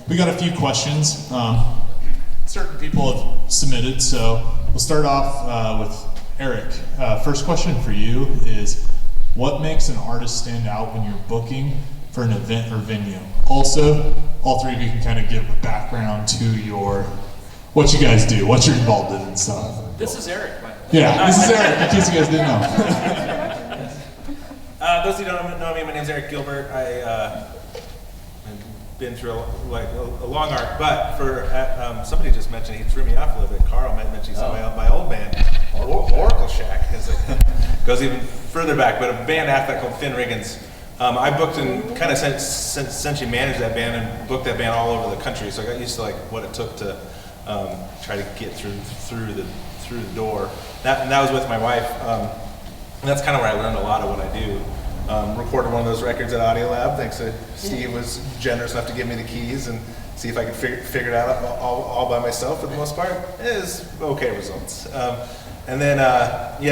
We got a few questions. Certain people have submitted, so we'll start off with Eric. First question for you is, what makes an artist stand out when you're booking for an event or venue? Also, all three of you can kind of give a background to what you guys do, what you're involved in and stuff. This is Eric, by the way. Yeah, this is Eric, in case you guys didn't know. Those who don't know me, my name's Eric Gilbert. I've been through a long arc, but for somebody just mentioned, he threw me off a little bit. Carl might mention something about my old band, Oracle Shack, goes even further back, but a band after that called Finn Riggins. I booked and kind of essentially managed that band and booked that band all over the country, so I got used to what it took to try to get through the door. That was with my wife. And that's kind of where I learned a lot of what I do. Recorded one of those records at Audio Lab, thanks to Steve was generous enough to give me the keys and see if I could figure it out all by myself for the most part. It was okay results. And then,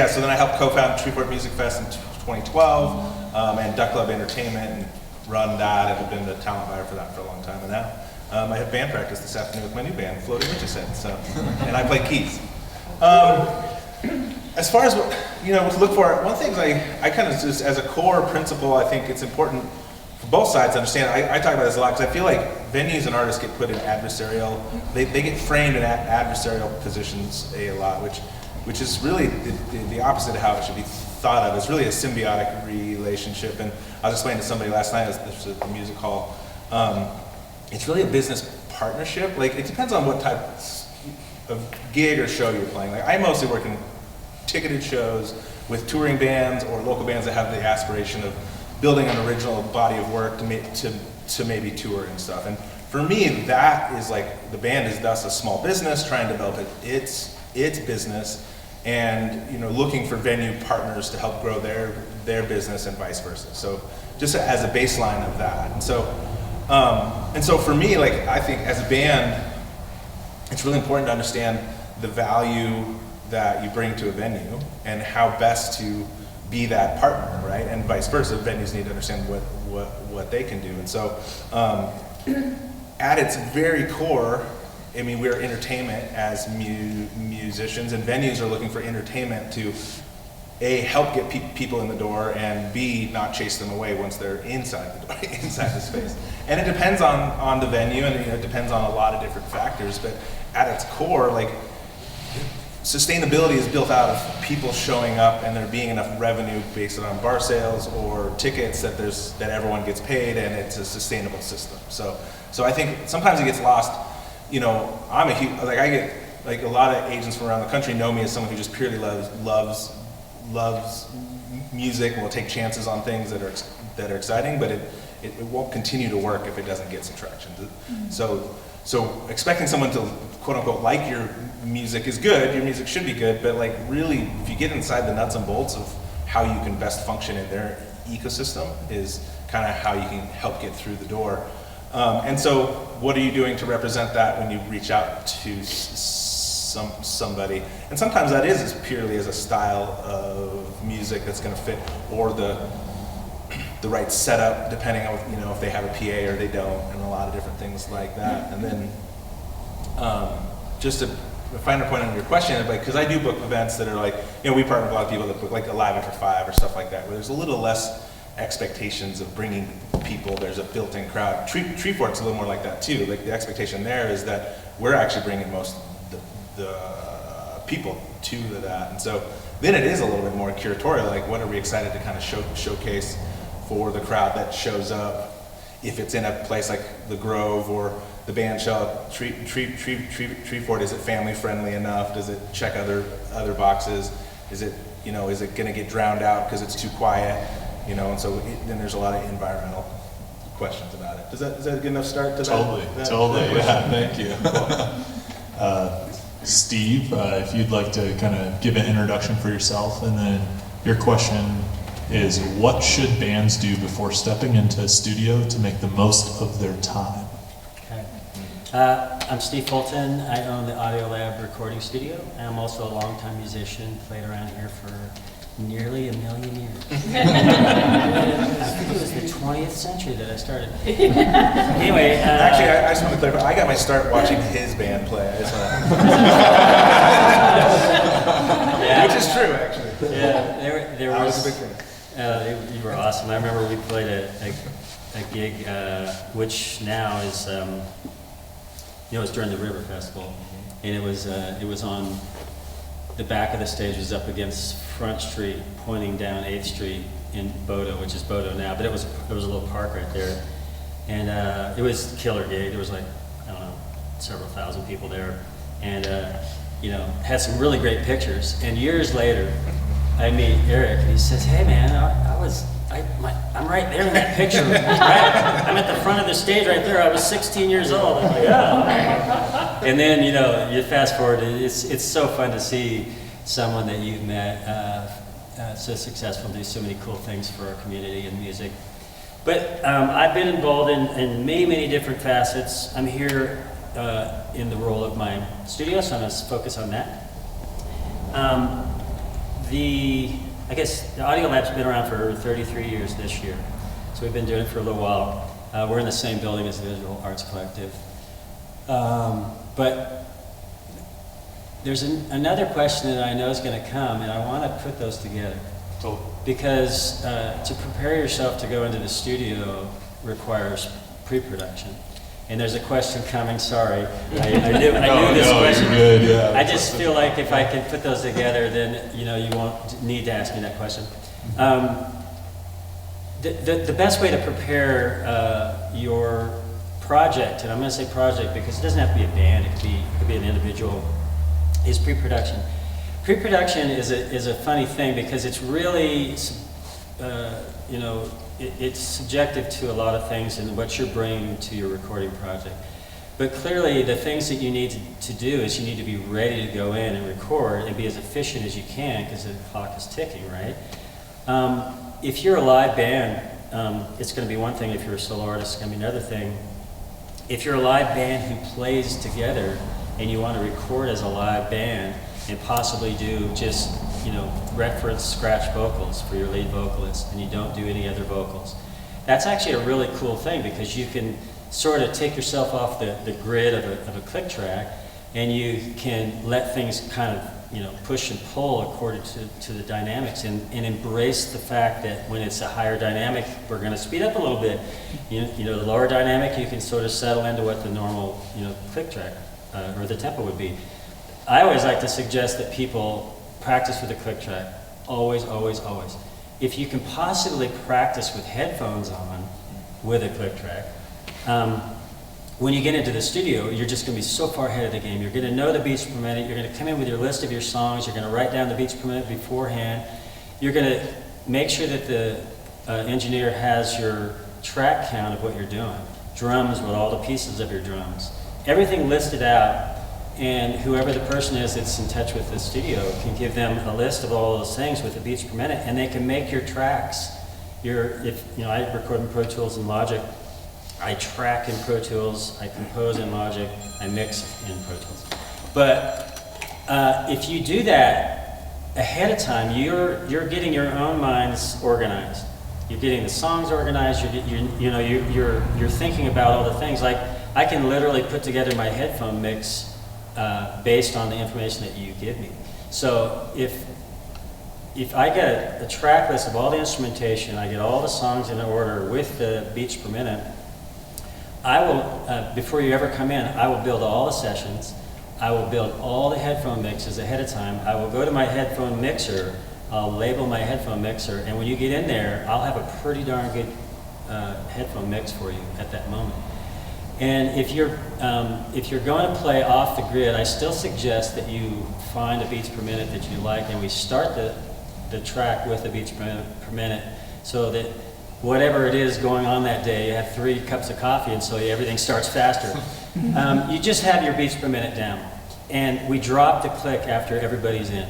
so then I helped co-found Treefort Music Fest in 2012 and Duck Club Entertainment and run that and have been the talent buyer for that for a long time. And now I have band practice this afternoon with my new band, Floating Witch's Head, and I play keys. As far as what to look for, one thing I kind of just as a core principle, I think it's important for both sides to understand. I talk about this a lot because I feel like venues and artists get put in adversarial, they get framed in adversarial positions a lot, which is really the opposite of how it should be thought of. It's really a symbiotic relationship, and I was explaining to somebody last night at the music hall. It's really a business partnership. It depends on what type of gig or show you're playing. I mostly work in ticketed shows with touring bands or local bands that have the aspiration of building an original body of work to maybe tour and stuff. And for me, that is the band is thus a small business trying to develop its business, and looking for venue partners to help grow their business and vice versa. So just as a baseline of that. And so for me, I think as a band, it's really important to understand the value that you bring to a venue and how best to be that partner, right? And vice versa, venues need to understand what they can do. And so at its very core, we're entertainment as musicians, and venues are looking for entertainment to A, help get people in the door, and B, not chase them away once they're inside the door, inside the space. And it depends on the venue, and it depends on a lot of different factors, but at its core, sustainability is built out of people showing up and there being enough revenue based on bar sales or tickets that everyone gets paid, and it's a sustainable system. So I think sometimes it gets lost. I'm a huge, I get a lot of agents from around the country know me as someone who just purely loves music and will take chances on things that are exciting, but it won't continue to work if it doesn't get some traction. So expecting someone to quote unquote like your music is good, your music should be good, but really if you get inside the nuts and bolts of how you can best function in their ecosystem is kind of how you can help get through the door. And so what are you doing to represent that when you reach out to somebody? And sometimes that is as purely as a style of music that's going to fit, or the right setup, depending on if they have a PA or they don't, and a lot of different things like that. And then just to finer point on your question, because I do book events that are we partner with a lot of people that book Alive After 5 or stuff like that, where there's a little less expectations of bringing people. There's a built-in crowd. Treefort's a little more like that too. The expectation there is that we're actually bringing most of the people to that, and so then it is a little bit more curatorial. What are we excited to kind of showcase for the crowd that shows up? If it's in a place like the Grove or the band shell, Treefort, is it family friendly enough? Does it check other boxes? Is it is it going to get drowned out because it's too quiet? And so then there's a lot of environmental questions about it. Is that a good enough start to Totally. Yeah, thank you. Cool. Steve, if you'd like to kind of give an introduction for yourself, and then your question is, what should bands do before stepping into a studio to make the most of their time? Okay. I'm Steve Fulton. I own the Audio Lab recording studio. I'm also a longtime musician, played around here for nearly a million years. I think it was the 20th century that I started. Anyway. Actually, I just want to clarify. I got my start watching his band play. Yeah. Which is true, actually. Yeah, there I was. was a big fan. You were awesome. I remember we played a gig, which now is, it was during the River Festival, and it was on the back of the stage was up against Front Street, pointing down 8th Street in Bodo, which is Bodo now, but it was a little park right there, and it was a killer gig. There was like, I don't know, several thousand people there, and had some really great pictures. And years later, I meet Eric, and he says, "Hey man, I'm right there in that picture. Right? I'm at the front of the stage right there. I was 16 years old." I'm like, "Yeah." And then you fast forward. It's so fun to see someone that you've met so successful, do so many cool things for our community and music. But I've been involved in many different facets. I'm here in the role of my studio, so I'm going to focus on that. I guess the Audio Lab's been around for 33 years this year, so we've been doing it for a little while. We're in the same building as the Visual Arts Collective. But there's another question that I know is going to come, and I want to put those together. Totally. Because to prepare yourself to go into the studio requires pre-production. And there's a question coming, sorry. I knew this question. You're good, yeah. I just feel like if I can put those together, then you won't need to ask me that question. The best way to prepare your project, and I'm going to say project because it doesn't have to be a band, it could be an individual, is pre-production. Pre-production is a funny thing because it's really, it's subjective to a lot of things and what you're bringing to your recording project. But clearly the things that you need to do is you need to be ready to go in and record and be as efficient as you can because the clock is ticking, right? If you're a live band, it's going to be one thing. If you're a solo artist, it's going to be another thing. If you're a live band who plays together and you want to record as a live band and possibly do just reference scratch vocals for your lead vocalist, and you don't do any other vocals. That's actually a really cool thing because you can sort of take yourself off the grid of a click track, and you can let things kind of push and pull according to the dynamics, and embrace the fact that when it's a higher dynamic, we're going to speed up a little bit. The lower dynamic, you can sort of settle into what the normal click track or the tempo would be. I always like to suggest that people practice with a click track. Always, always, always. If you can possibly practice with headphones on with a click track, when you get into the studio, you're just going to be so far ahead of the game. You're going to know the beats per minute. You're going to come in with your list of your songs. You're going to write down the beats per minute beforehand. You're going to make sure that the engineer has your track count of what you're doing. Drums with all the pieces of your drums. Everything listed out. And whoever the person is that's in touch with the studio can give them a list of all those things with the beats per minute, and they can make your tracks. I record in Pro Tools and Logic. I track in Pro Tools. I compose in Logic. I mix in Pro Tools. But if you do that ahead of time, you're getting your own minds organized. You're getting the songs organized. You're thinking about all the things. Like I can literally put together my headphone mix. Based on the information that you give me. So if I get a track list of all the instrumentation, I get all the songs in order with the beats per minute, I will, before you ever come in, I will build all the sessions, I will build all the headphone mixes ahead of time, I will go to my headphone mixer, I'll label my headphone mixer, and when you get in there, I'll have a pretty darn good headphone mix for you at that moment. And if you're going to play off the grid, I still suggest that you find a beats per minute that you like, and we start the track with the beats per minute, so that whatever it is going on that day, you have 3 cups of coffee, and so everything starts faster. You just have your beats per minute down, and we drop the click after everybody's in.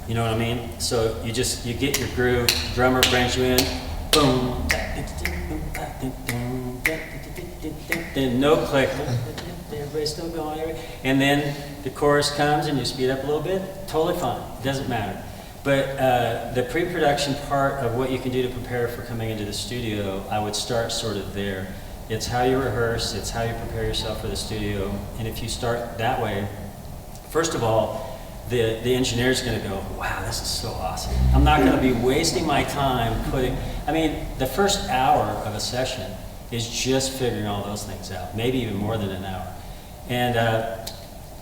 You know what I mean? So you get your groove. Drummer brings you in. Boom. Then no click, everybody's still going, and then the chorus comes and you speed up a little bit, totally fine, it doesn't matter. But the pre-production part of what you can do to prepare for coming into the studio, I would start sort of there. It's how you rehearse, it's how you prepare yourself for the studio, and if you start that way, first of all, the engineer's going to go, wow, this is so awesome. I'm not going to be wasting my time the first hour of a session is just figuring all those things out, maybe even more than an hour. And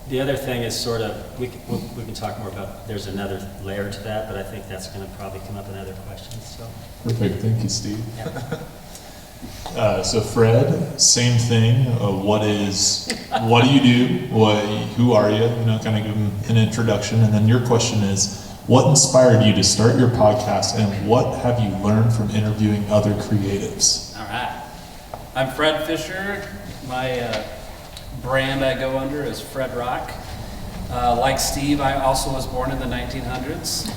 the other thing is sort of, we can talk more about, there's another layer to that, but I think that's going to probably come up in other questions. So. Perfect, thank you, Steve. Yeah. So Fred, same thing. What do you do? Who are you? Kind of give them an introduction, and then your question is, what inspired you to start your podcast, and what have you learned from interviewing other creatives? All right. I'm Fred Fischer. My brand I go under is Fred Rock. Like Steve, I also was born in the 1900s.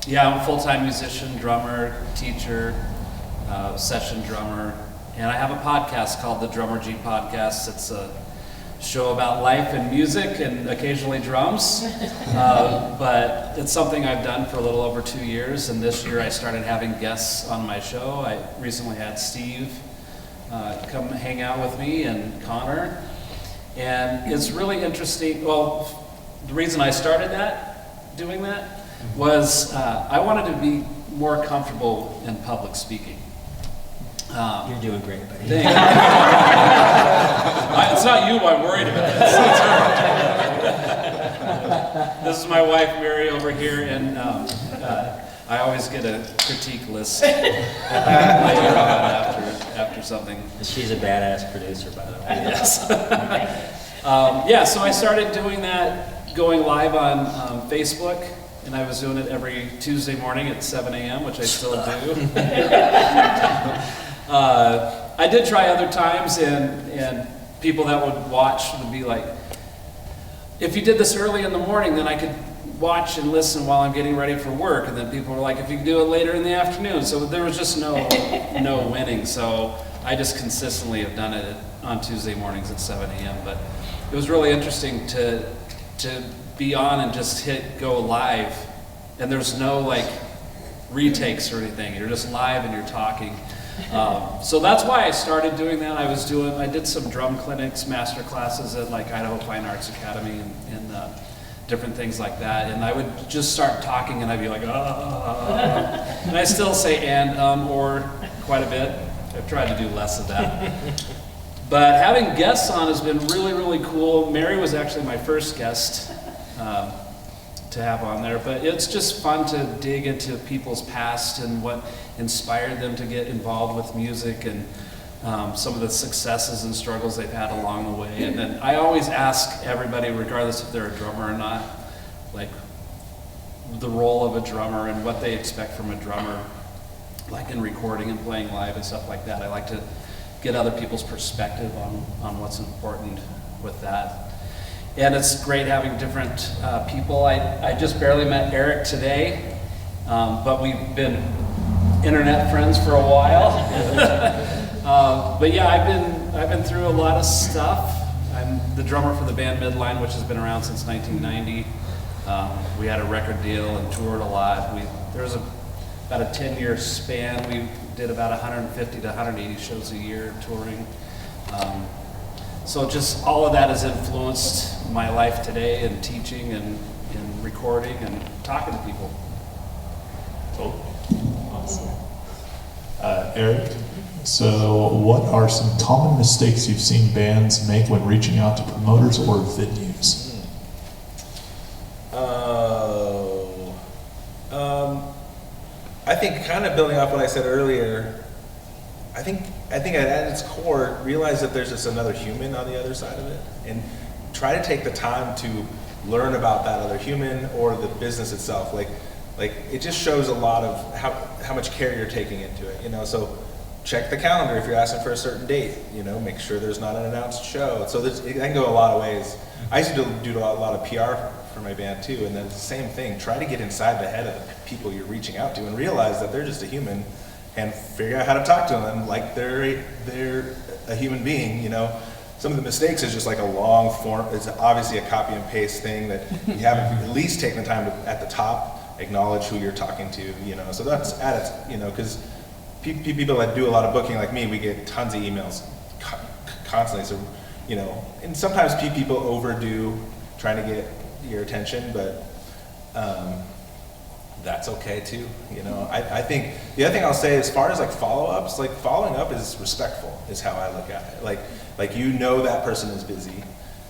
Yeah, I'm a full-time musician, drummer, teacher, session drummer, and I have a podcast called the Drummer G Podcast. It's a show about life and music and occasionally drums, but it's something I've done for a little over 2 years, and this year I started having guests on my show. I recently had Steve come hang out with me and Connor, and it's really interesting. Well, the reason I started doing that, was I wanted to be more comfortable in public speaking. You're doing great, buddy. It's not you I'm worried about. This is my wife, Mary, over here, and I always get a critique list later on after something. She's a badass producer, by the way. Yes. So I started doing that, going live on Facebook. And I was doing it every Tuesday morning at 7 a.m., which I still do. I did try other times, and people that would watch would be like, if you did this early in the morning, then I could watch and listen while I'm getting ready for work. And then people were like, if you could do it later in the afternoon. So there was just no winning. So I just consistently have done it on Tuesday mornings at 7 a.m. But it was really interesting to be on and just hit go live, and there's no retakes or anything. You're just live and you're talking. So that's why I started doing that. I did some drum clinics, master classes at Idaho Fine Arts Academy and different things like that. And I would just start talking and I'd be like, and I still say or quite a bit. I've tried to do less of that. But having guests on has been really, really cool. Mary was actually my first guest to have on there, but it's just fun to dig into people's past and what inspired them to get involved with music and some of the successes and struggles they've had along the way. And then I always ask everybody, regardless if they're a drummer or not, the role of a drummer and what they expect from a drummer, in recording and playing live and stuff like that. I like to get other people's perspective on what's important with that. And it's great having different people. I just barely met Eric today, but we've been internet friends for a while. But yeah, I've been through a lot of stuff. I'm the drummer for the band Midline, which has been around since 1990. We had a record deal and toured a lot. There was about a 10-year span. We did about 150 to 180 shows a year touring. So just all of that has influenced my life today in teaching and recording and talking to people. Totally. Awesome. Eric, so what are some common mistakes you've seen bands make when reaching out to promoters or venues? I think kind of building off what I said earlier, I think at its core, realize that there's just another human on the other side of it, and try to take the time to learn about that other human or the business itself. Like it just shows a lot of how much care you're taking into it, so check the calendar if you're asking for a certain date, make sure there's not an announced show. So it can go a lot of ways. I used to do a lot of PR for my band too, and then it's the same thing. Try to get inside the head of the people you're reaching out to and realize that they're just a human, and figure out how to talk to them like they're a human being, some of the mistakes is just like a long form. It's obviously a copy and paste thing that you haven't at least taken the time to, at the top, acknowledge who you're talking to, you know. So that's at its, you know, because people that do a lot of booking like me, we get tons of emails constantly. So, you know, and sometimes people overdo trying to get your attention, but that's okay too. You know, I think the other thing I'll say as far as like follow-ups, like following up is respectful is how I look at it. Like you know that person is busy.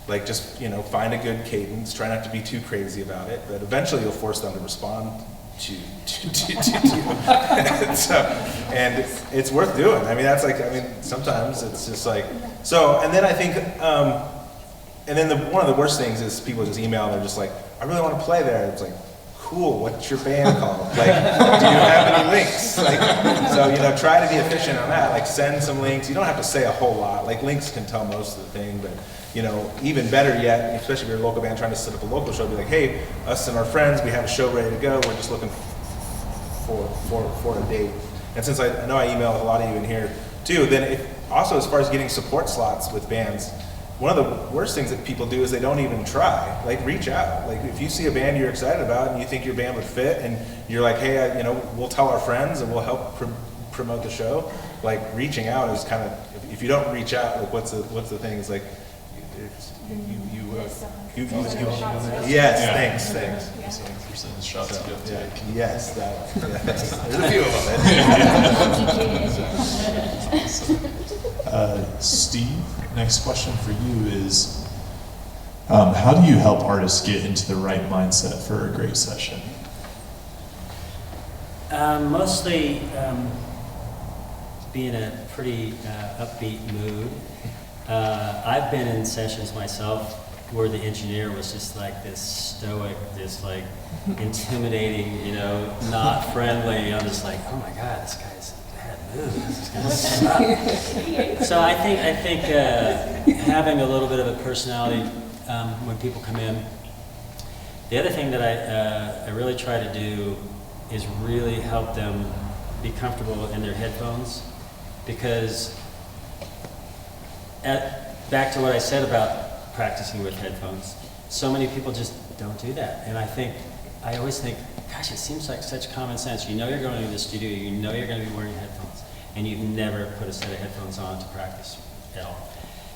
Like just, you know, find a good cadence, try not to be too crazy about it, but eventually you'll force them to respond to you. And it's worth doing. I mean, that's like, I mean, sometimes it's just like, so, and then I think, and then one of the worst things is people just email and they're just like, I really want to play there. It's like, cool, what's your band called? Like, do you have any links? Like, so, you know, try to be efficient on that. Like, send some links. You don't have to say a whole lot. Like, links can tell most of the thing, but, you know, even better yet, especially if you're a local band trying to set up a local show, be like, hey, us and our friends, we have a show ready to go. We're just looking for a date. And since I know I email a lot of you in here too, then also as far as getting support slots with bands, one of the worst things that people do is they don't even try. Like, reach out. Like, if you see a band you're excited about and you think your band would fit, and you're like, hey, you know, we'll tell our friends and we'll help promote the show. Like, reaching out is kind of, if you don't reach out, like, what's the thing? It's like, yes, thanks. Percentage shots you have to take. Yes, there's a few of them. Steve, next question for you is, how do you help artists get into the right mindset for a great session? Mostly be in a pretty upbeat mood. I've been in sessions myself where the engineer was just like this stoic, this like intimidating, you know, not friendly. I'm just like, oh my God, this guy's in a bad mood. This is gonna suck. So I think having a little bit of a personality when people come in. The other thing that I really try to do is really help them be comfortable in their headphones, because back to what I said about practicing with headphones, so many people just don't do that. And I always think, gosh, it seems like such common sense. You know you're going to the studio, you know you're going to be wearing headphones, and you've never put a set of headphones on to practice at all.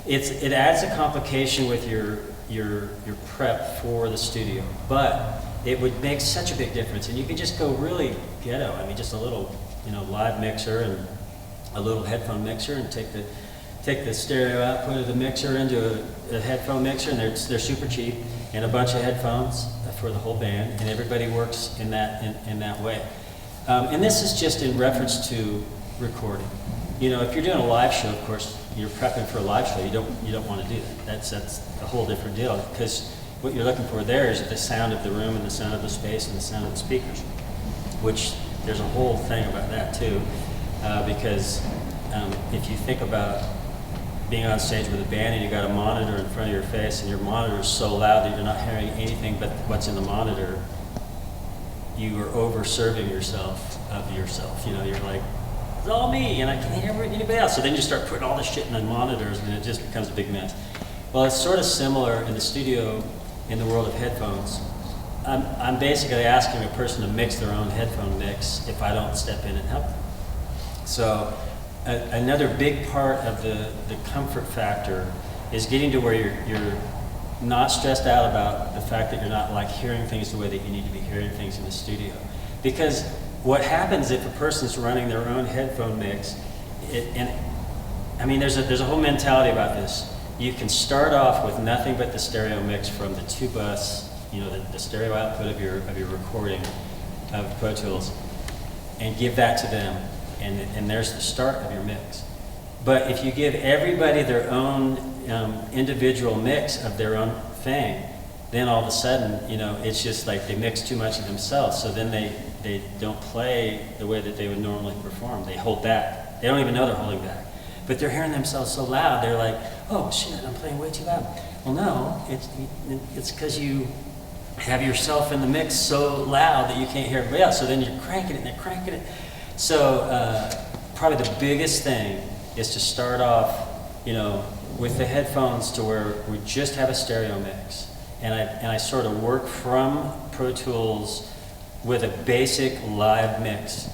It adds a complication with your prep for the studio, but it would make such a big difference. And you could just go really ghetto. I mean, just a little, you know, live mixer and a little headphone mixer, and take the stereo output of the mixer into a headphone mixer, and they're super cheap, and a bunch of headphones for the whole band, and everybody works in that way. And this is just in reference to recording. You know, if you're doing a live show, of course, you're prepping for a live show. You don't want to do that. That's a whole different deal, because what you're looking for there is the sound of the room and the sound of the space and the sound of the speakers, which there's a whole thing about that too, because if you think about being on stage with a band and you got a monitor in front of your face and your monitor is so loud that you're not hearing anything but what's in the monitor, you are over-serving yourself of yourself. You know, you're like, it's all me and I can't hear anybody else. So then you start putting all this shit in the monitors and it just becomes a big mess. Well, it's sort of similar in the studio in the world of headphones. I'm basically asking a person to mix their own headphone mix if I don't step in and help them. So another big part of the comfort factor is getting to where you're not stressed out about the fact that you're not like hearing things the way that you need to be hearing things in the studio. Because what happens if a person's running their own headphone mix, I mean, there's a whole mentality about this. You can start off with nothing but the stereo mix from the two bus, you know, the stereo output of your recording of Pro Tools, and give that to them. And there's the start of your mix. But if you give everybody their own individual mix of their own thing, then all of a sudden, you know, it's just like they mix too much of themselves. So then they don't play the way that they would normally perform. They hold back. They don't even know they're holding back. But they're hearing themselves so loud, they're like, oh shit, I'm playing way too loud. Well, no, it's because you have yourself in the mix so loud that you can't hear everybody else. So then you're cranking it and they're cranking it. So probably the biggest thing is to start off, you know, with the headphones to where we just have a stereo mix. And I sort of work from Pro Tools with a basic live mix.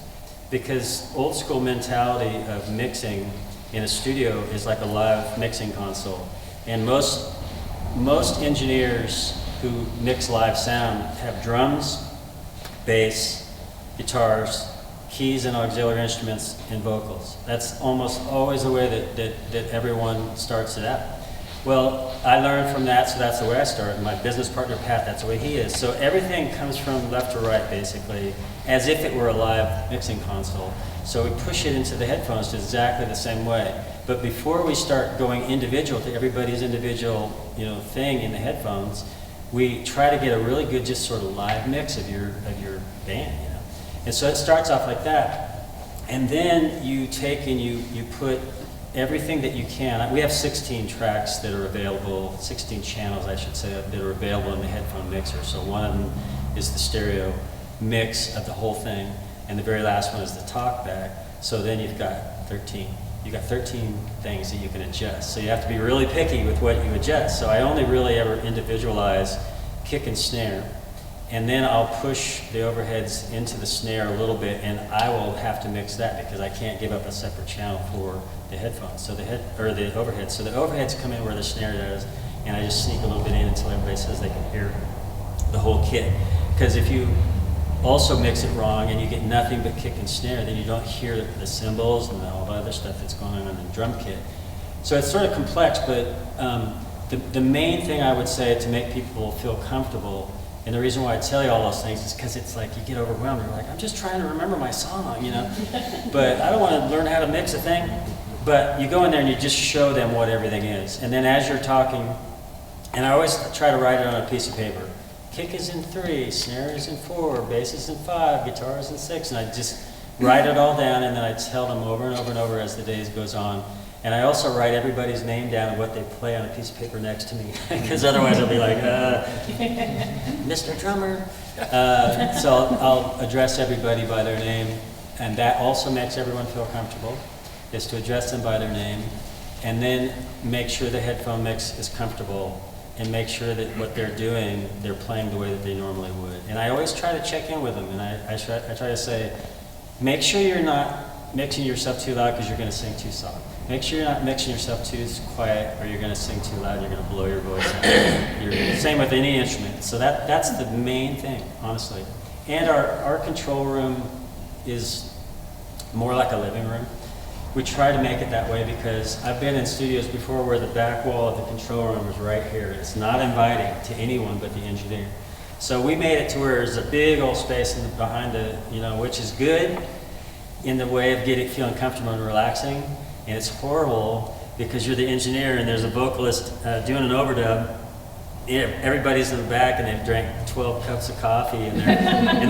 Because old school mentality of mixing in a studio is like a live mixing console. And most engineers who mix live sound have drums, bass, guitars, keys and auxiliary instruments, and vocals. That's almost always the way that everyone starts it out. Well, I learned from that, so that's the way I started. My business partner, Pat, that's the way he is. So everything comes from left to right, basically, as if it were a live mixing console. So we push it into the headphones exactly the same way. But before we start going individual to everybody's individual, thing in the headphones, we try to get a really good, just sort of live mix of your band, And so it starts off like that. And then you take and you put everything that you can. We have 16 tracks that are available, 16 channels, I should say, that are available in the headphone mixer. So one of them is the stereo mix of the whole thing, and the very last one is the talk back. So then you've got 13. You've got 13 things that you can adjust. So you have to be really picky with what you adjust. So I only really ever individualize kick and snare. And then I'll push the overheads into the snare a little bit, and I will have to mix that because I can't give up a separate channel for the headphones. So the overheads. So the overheads come in where the snare does, and I just sneak a little bit in until everybody says they can hear the whole kit. Because if you also mix it wrong and you get nothing but kick and snare, then you don't hear the cymbals and all the other stuff that's going on in the drum kit. So it's sort of complex, but the main thing I would say to make people feel comfortable, and the reason why I tell you all those things is because it's like you get overwhelmed. You're like, I'm just trying to remember my song, But I don't want to learn how to mix a thing. But you go in there and you just show them what everything is. And then as you're talking, and I always try to write it on a piece of paper. Kick is in 3, snare is in 4, bass is in 5, guitar is in 6. And I just write it all down, and then I tell them over and over and over as the days goes on. And I also write everybody's name down and what they play on a piece of paper next to me, because otherwise I'll be like, Mr. Drummer. So I'll address everybody by their name, and that also makes everyone feel comfortable, is to address them by their name, and then make sure the headphone mix is comfortable, and make sure that what they're doing, they're playing the way that they normally would. And I always try to check in with them, and I try to say, make sure you're not mixing yourself too loud because you're going to sing too soft. Make sure you're not mixing yourself too quiet or you're going to sing too loud, you're going to blow your voice out. Same with any instrument. So that's the main thing, honestly. And our control room is more like a living room. We try to make it that way because I've been in studios before where the back wall of the control room is right here. It's not inviting to anyone but the engineer. So we made it to where there's a big old space behind the, which is good in the way of feeling comfortable and relaxing. And it's horrible because you're the engineer and there's a vocalist doing an overdub. Everybody's in the back and they've drank 12 cups of coffee and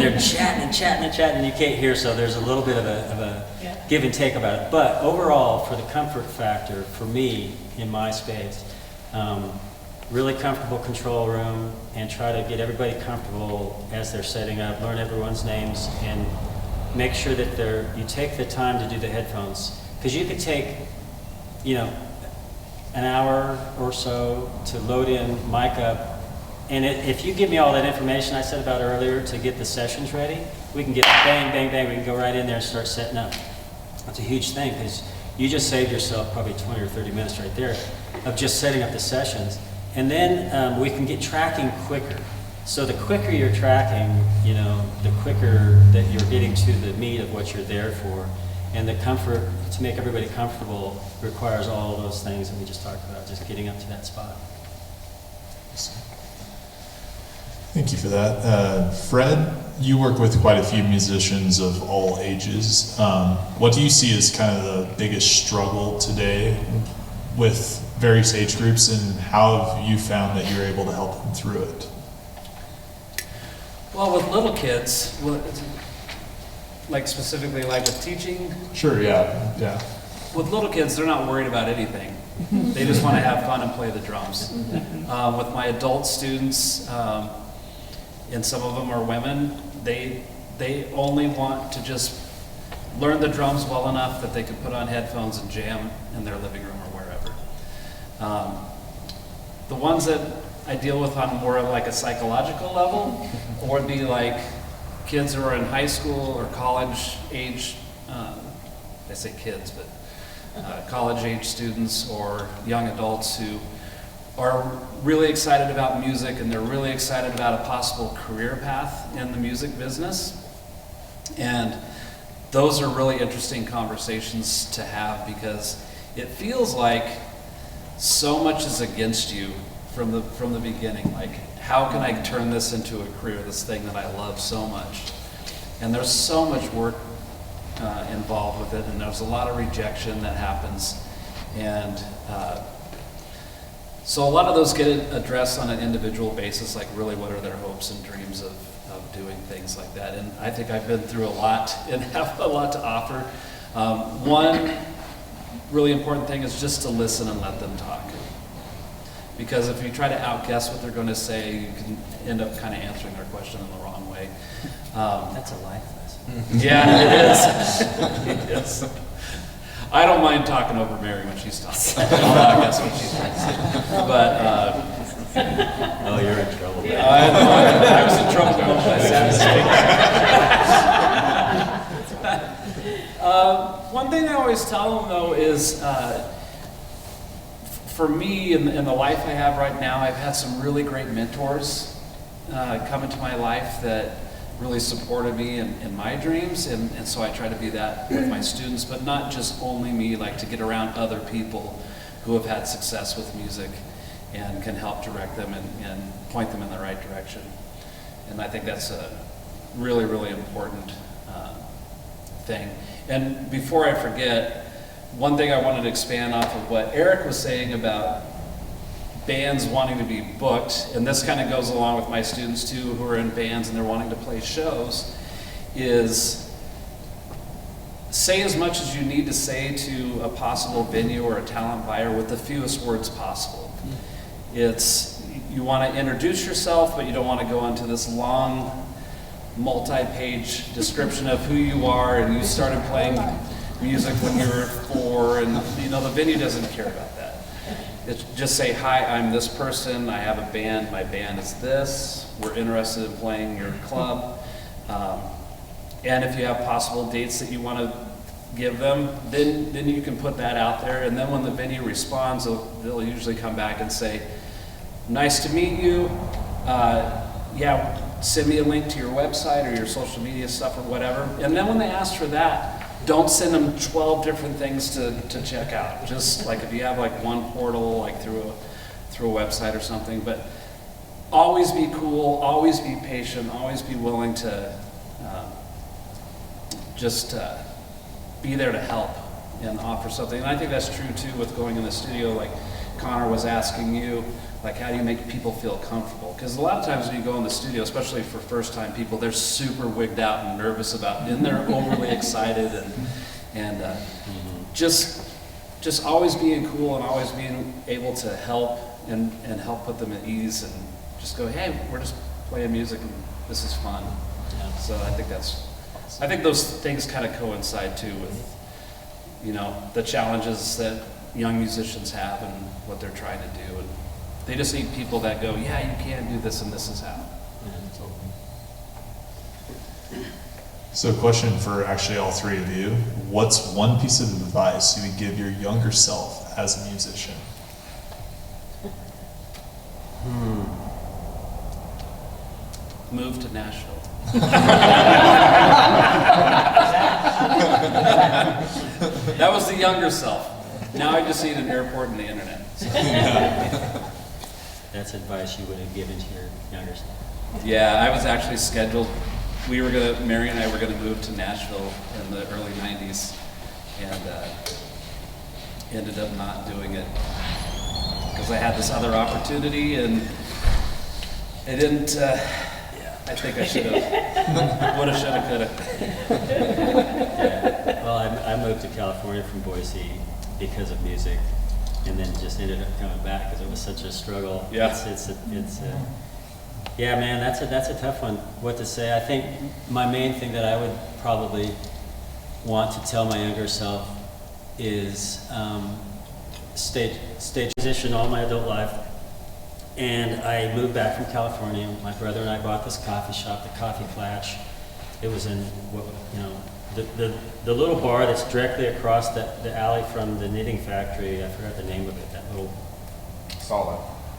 they're chatting and you can't hear, so there's a little bit of a give and take about it. But overall, for the comfort factor, for me, in my space, really comfortable control room, and try to get everybody comfortable as they're setting up, learn everyone's names, and make sure that you take the time to do the headphones. Because you could take, an hour or so to load in, mic up, and if you give me all that information I said about earlier to get the sessions ready, we can get bang, bang, bang, we can go right in there and start setting up. That's a huge thing, because you just saved yourself probably 20 or 30 minutes right there of just setting up the sessions. And then we can get tracking quicker. So the quicker you're tracking, the quicker that you're getting to the meat of what you're there for. And the comfort, to make everybody comfortable, requires all of those things that we just talked about, just getting up to that spot. Thank you for that. Fred, you work with quite a few musicians of all ages. What do you see as kind of the biggest struggle today with various age groups, and how have you found that you're able to help them through it? Well, with little kids, specifically with teaching? Sure, yeah. With little kids, they're not worried about anything. They just want to have fun and play the drums. With my adult students, and some of them are women, they only want to just learn the drums well enough that they can put on headphones and jam in their living room or wherever. The ones that I deal with on more like a psychological level would be like kids who are in high school or college age, I say kids, but college age students or young adults who are really excited about music, and they're really excited about a possible career path in the music business. And those are really interesting conversations to have, because it feels like so much is against you from the beginning. Like, how can I turn this into a career, this thing that I love so much? And there's so much work involved with it, and there's a lot of rejection that happens. And so a lot of those get addressed on an individual basis, like really what are their hopes and dreams of doing things like that. And I think I've been through a lot and have a lot to offer. One really important thing is just to listen and let them talk. Because if you try to outguess what they're going to say, you can end up kind of answering their question in the wrong way. That's a life lesson. Yeah, it is. It is. I don't mind talking over Mary when she's talking. I'll outguess what she's thinking. But Oh, you're in trouble. I was in trouble once I said one thing I always tell them, though, is for me, in the life I have right now, I've had some really great mentors come into my life that really supported me in my dreams, and so I try to be that with my students, but not just only me, like to get around other people who have had success with music and can help direct them and point them in the right direction. And I think that's a really, really important thing. And before I forget, one thing I wanted to expand off of what Eric was saying about bands wanting to be booked, and this kind of goes along with my students too who are in bands and they're wanting to play shows, is say as much as you need to say to a possible venue or a talent buyer with the fewest words possible. It's, you want to introduce yourself, but you don't want to go into this long multi-page description of who you are, and you started playing music when you were 4, and the venue doesn't care about that. It's just say, hi, I'm this person, I have a band, my band is this, we're interested in playing your club. And if you have possible dates that you want to give them, then you can put that out there, and then when the venue responds, they'll usually come back and say, nice to meet you, yeah, send me a link to your website or your social media stuff or whatever. And then when they ask for that, don't send them 12 different things to check out. Just like if you have like one portal, like through a website or something, but always be cool, always be patient, always be willing to just be there to help and offer something. And I think that's true too with going in the studio, like Connor was asking you, like how do you make people feel comfortable? Because a lot of times when you go in the studio, especially for first time people, they're super wigged out and nervous about it, and they're overly excited, and just always being cool and always being able to help and help put them at ease, and just go, hey, we're just playing music and this is fun. Yeah. So I think those things kind of coincide too with, the challenges that young musicians have and what they're trying to do. And they just need people that go, yeah, you can do this and this is how. So question for actually all three of you. What's one piece of advice you would give your younger self as a musician? Move to Nashville. That was the younger self. Now I just need an airport and the internet. So. That's advice you would have given to your younger self. Yeah, I was actually scheduled. Mary and I were gonna move to Nashville in the early 90s, and ended up not doing it because I had this other opportunity, and I didn't. I think I should have. Woulda, shoulda, coulda. Yeah. Well, I moved to California from Boise because of music, and then just ended up coming back because it was such a struggle. Yeah. Yeah, man, that's a tough one. What to say? I think my main thing that I would probably want to tell my younger self is stage musician all my adult life. And I moved back from California. My brother and I bought this coffee shop, the Coffee Klatch. It was in, the little bar that's directly across the alley from the knitting factory. I forgot the name of it, that little. Solid.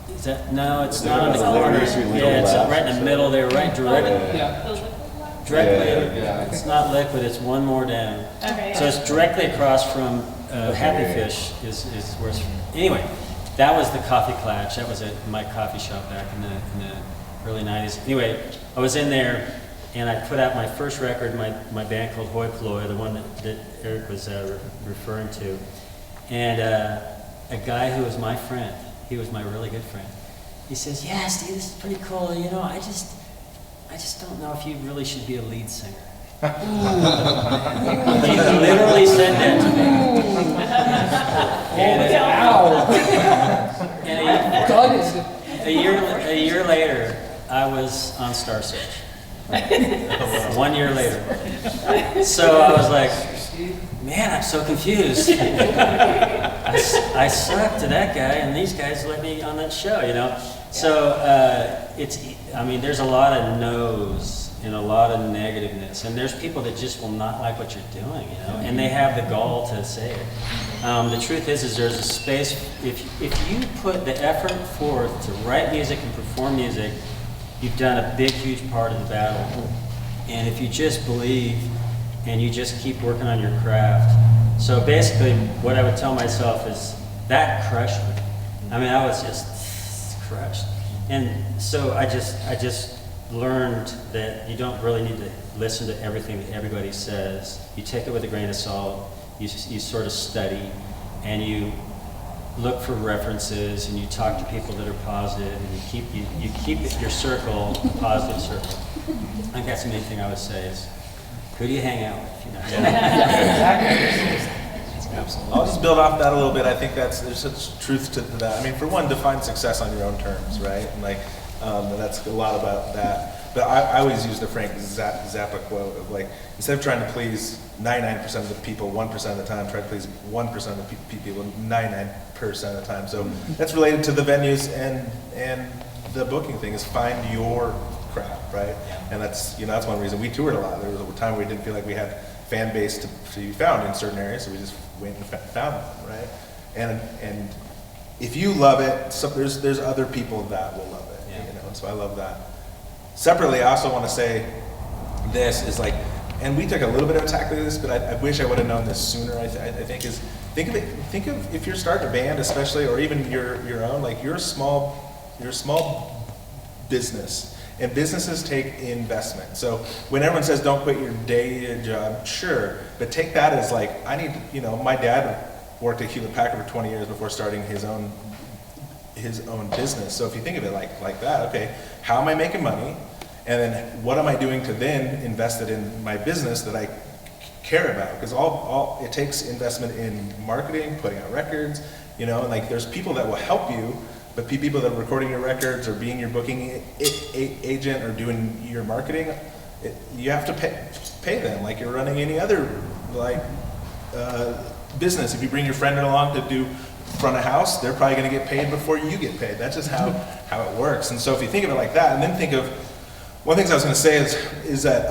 Is that, no, it's not on the corner. Yeah, it's right in the middle there, right directly. Directly, it's not Liquid, it's one more down. Okay. So it's directly across from Happy Fish is where it's from. Anyway, that was the Coffee Klatch. That was my coffee shop back in the early 90s. Anyway, I was in there and I put out my first record, my band called Hoi Polloi, the one that Eric was referring to. And a guy who was my friend, he was my really good friend. He says, "Yeah, Steve, this is pretty cool. You know, I just don't know if you really should be a lead singer." He literally said that to me. And a year later, I was on Star Search. 1 year later. So I was like, man, I'm so confused. I suck to that guy, and these guys let me on that show, you know? So there's a lot of no's and a lot of negativeness, and there's people that just will not like what you're doing, you know, and they have the gall to say it. The truth is there's a space, if you put the effort forth to write music and perform music, you've done a big, huge part of the battle. And if you just believe and you just keep working on your craft. So basically what I would tell myself is that crushed me. I mean, I was just crushed. And so I just learned that you don't really need to listen to everything that everybody says. You take it with a grain of salt, you sort of study, and you look for references, and you talk to people that are positive, and you keep your circle a positive circle. I think that's the main thing I would say is, who do you hang out with? You know? Absolutely. I'll just build off that a little bit. I think there's such truth to that. I mean, for one, define success on your own terms, right? And that's a lot about that. But I always use the Frank Zappa quote of like, instead of trying to please 99% of the people 1% of the time, try to please 1% of the people 99% of the time. So that's related to the venues and the booking thing is find your craft, right? And that's one reason we toured a lot. There was a time where we didn't feel like we had fan base to be found in certain areas, so we just went and found them, right? And if you love it, there's other people that will love it, you know. And so I love that. Separately, I also want to say this is like, and we took a little bit of attack with this, but I wish I would have known this sooner. I think of if you're starting a band, especially, or even your own, like you're a small business. And businesses take investment. So when everyone says don't quit your day job, sure, but take that as like, my dad worked at Hewlett Packard for 20 years before starting his own business. So if you think of it like that, okay, how am I making money? And then what am I doing to then invest it in my business that I care about? Because all it takes investment in marketing, putting out records, you know, and like there's people that will help you. But people that are recording your records or being your booking agent or doing your marketing, you have to pay them like you're running any other business. If you bring your friend along to do front of house, they're probably going to get paid before you get paid. That's just how it works. And so if you think of it like that, and then think of one of the things I was going to say is that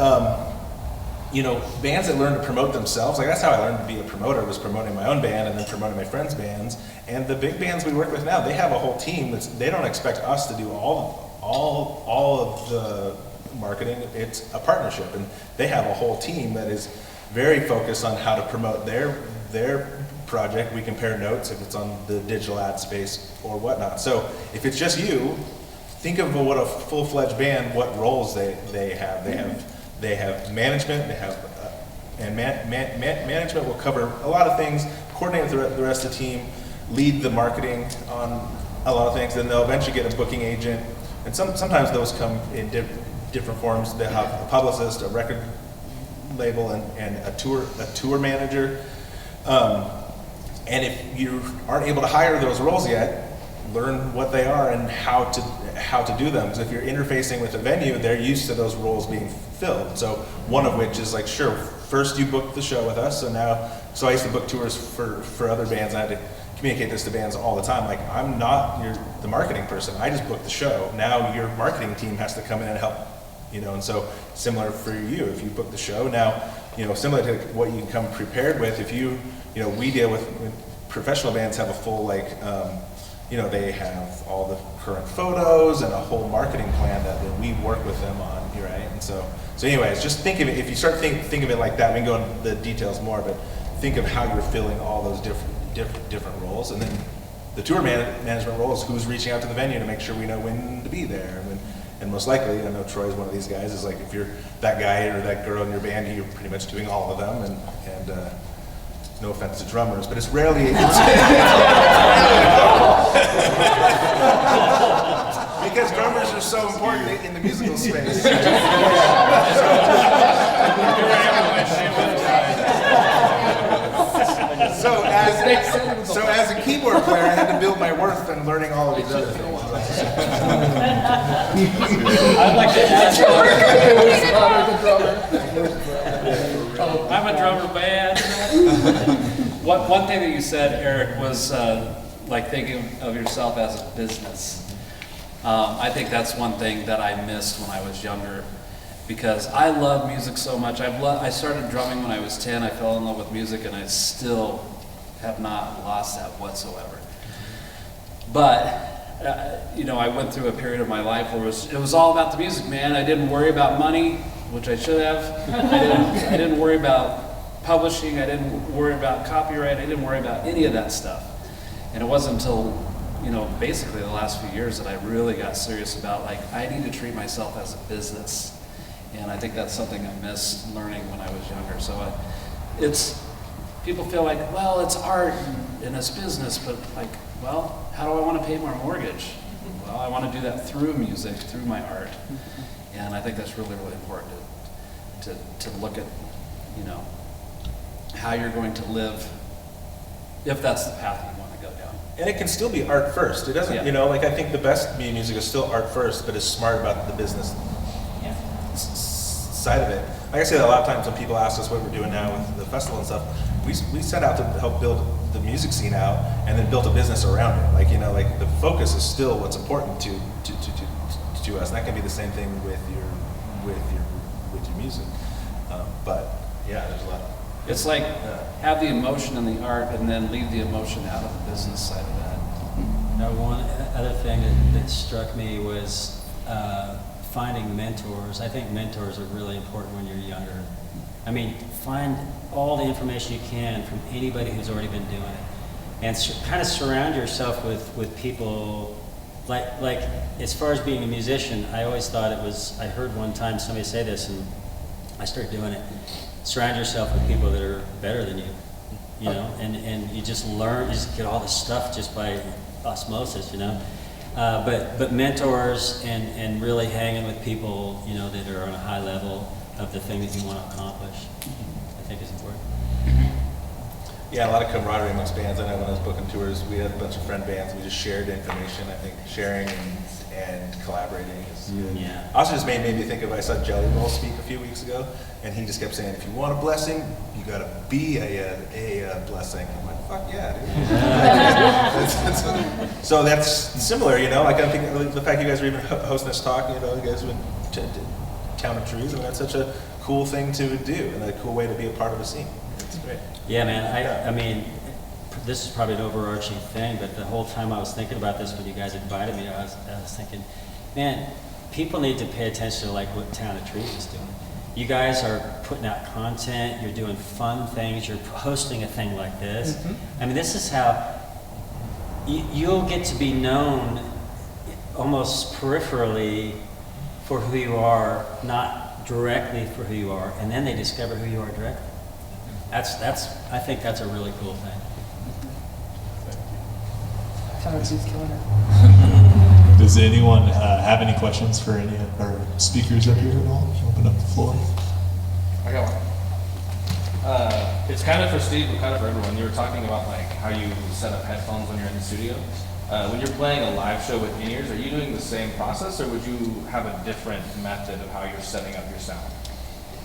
bands that learn to promote themselves, like that's how I learned to be a promoter, was promoting my own band and then promoting my friends' bands. And the big bands we work with now, they have a whole team they don't expect us to do all of the marketing. It's a partnership, and they have a whole team that is very focused on how to promote their project. We compare notes if it's on the digital ad space or whatnot. So if it's just you, think of what a full-fledged band, what roles they have. They have management, management will cover a lot of things, coordinate with the rest of the team, lead the marketing on a lot of things, then they'll eventually get a booking agent. And sometimes those come in different forms. They'll have a publicist, a record label, and a tour manager. And if you aren't able to hire those roles yet, learn what they are and how to do them. Because if you're interfacing with a venue, they're used to those roles being filled. So one of which is like, sure, first you booked the show with us, so I used to book tours for other bands. I had to communicate this to bands all the time. Like, I'm not the marketing person. I just book the show. Now your marketing team has to come in and help, and so similar for you. If you book the show now, similar to what you can come prepared with. If we deal with professional bands have a full they have all the current photos and a whole marketing plan that we work with them on, right? And so anyways, just think of it, if you start think of it like that, we can go into the details more, but think of how you're filling all those different roles. And then the tour management role is who's reaching out to the venue to make sure we know when to be there. And most likely, I know Troy's one of these guys, is like, if you're that guy or that girl in your band, you're pretty much doing all of them. And no offense to drummers, but it's rarely. Because drummers are so important in the musical space. So as a keyboard player, I had to build my worth in learning all of these other things. I'd like to add I'm a drummer band. One thing that you said, Eric, was like thinking of yourself as a business. I think that's one thing that I missed when I was younger, because I love music so much. I started drumming when I was 10. I fell in love with music, and I still have not lost that whatsoever. But I went through a period of my life where it was all about the music, man. I didn't worry about money, which I should have. I didn't worry about publishing. I didn't worry about copyright. I didn't worry about any of that stuff. And it wasn't until basically the last few years that I really got serious about, like, I need to treat myself as a business. And I think that's something I missed learning when I was younger. So people feel like, well, it's art and it's business, but like, well, how do I want to pay my mortgage? Well, I want to do that through music, through my art. And I think that's really, really important to look at, how you're going to live, if that's the path you want to go down. And it can still be art first. It doesn't, Yeah. I think the best music is still art first, but is smart about the business side of it. Like I say, a lot of times when people ask us what we're doing now with the festival and stuff, we set out to help build the music scene out and then build a business around it. Like, the focus is still what's important to us. And that can be the same thing with your music. But yeah, there's a lot. It's like have the emotion in the art and then leave the emotion out of the business side of that. One other thing that struck me was finding mentors. I think mentors are really important when you're younger. I mean, find all the information you can from anybody who's already been doing it, and kind of surround yourself with people. Like as far as being a musician, I always thought I heard one time somebody say this, and I started doing it. Surround yourself with people that are better than you, and you just learn, you just get all this stuff just by osmosis, But mentors and really hanging with people, that are on a high level of the thing that you want to accomplish, I think is important. Yeah, a lot of camaraderie amongst bands. I know when I was booking tours, we had a bunch of friend bands. We just shared information. I think sharing and collaborating is good. Yeah. Also just made me think of, I saw Jelly Roll speak a few weeks ago, and he just kept saying, if you want a blessing, you got to be a blessing. I'm like, fuck yeah, dude. So that's similar, like I think the fact you guys are even hosting this talk, you guys went to Town of Trees, and that's such a cool thing to do and a cool way to be a part of a scene. It's great. Yeah, man. I mean, this is probably an overarching thing, but the whole time I was thinking about this when you guys invited me, I was thinking, man, people need to pay attention to like what Town of Trees is doing. You guys are putting out content, you're doing fun things, you're hosting a thing like this. Mm-hmm. I mean, this is how you'll get to be known almost peripherally for who you are, not directly for who you are, and then they discover who you are directly. I think that's a really cool thing. Does anyone have any questions for any of our speakers up here at all? Open up the floor. I got one. It's kind of for Steve, but kind of for everyone. You were talking about like how you set up headphones when you're in the studio. When you're playing a live show with in-ears, are you doing the same process, or would you have a different method of how you're setting up your sound?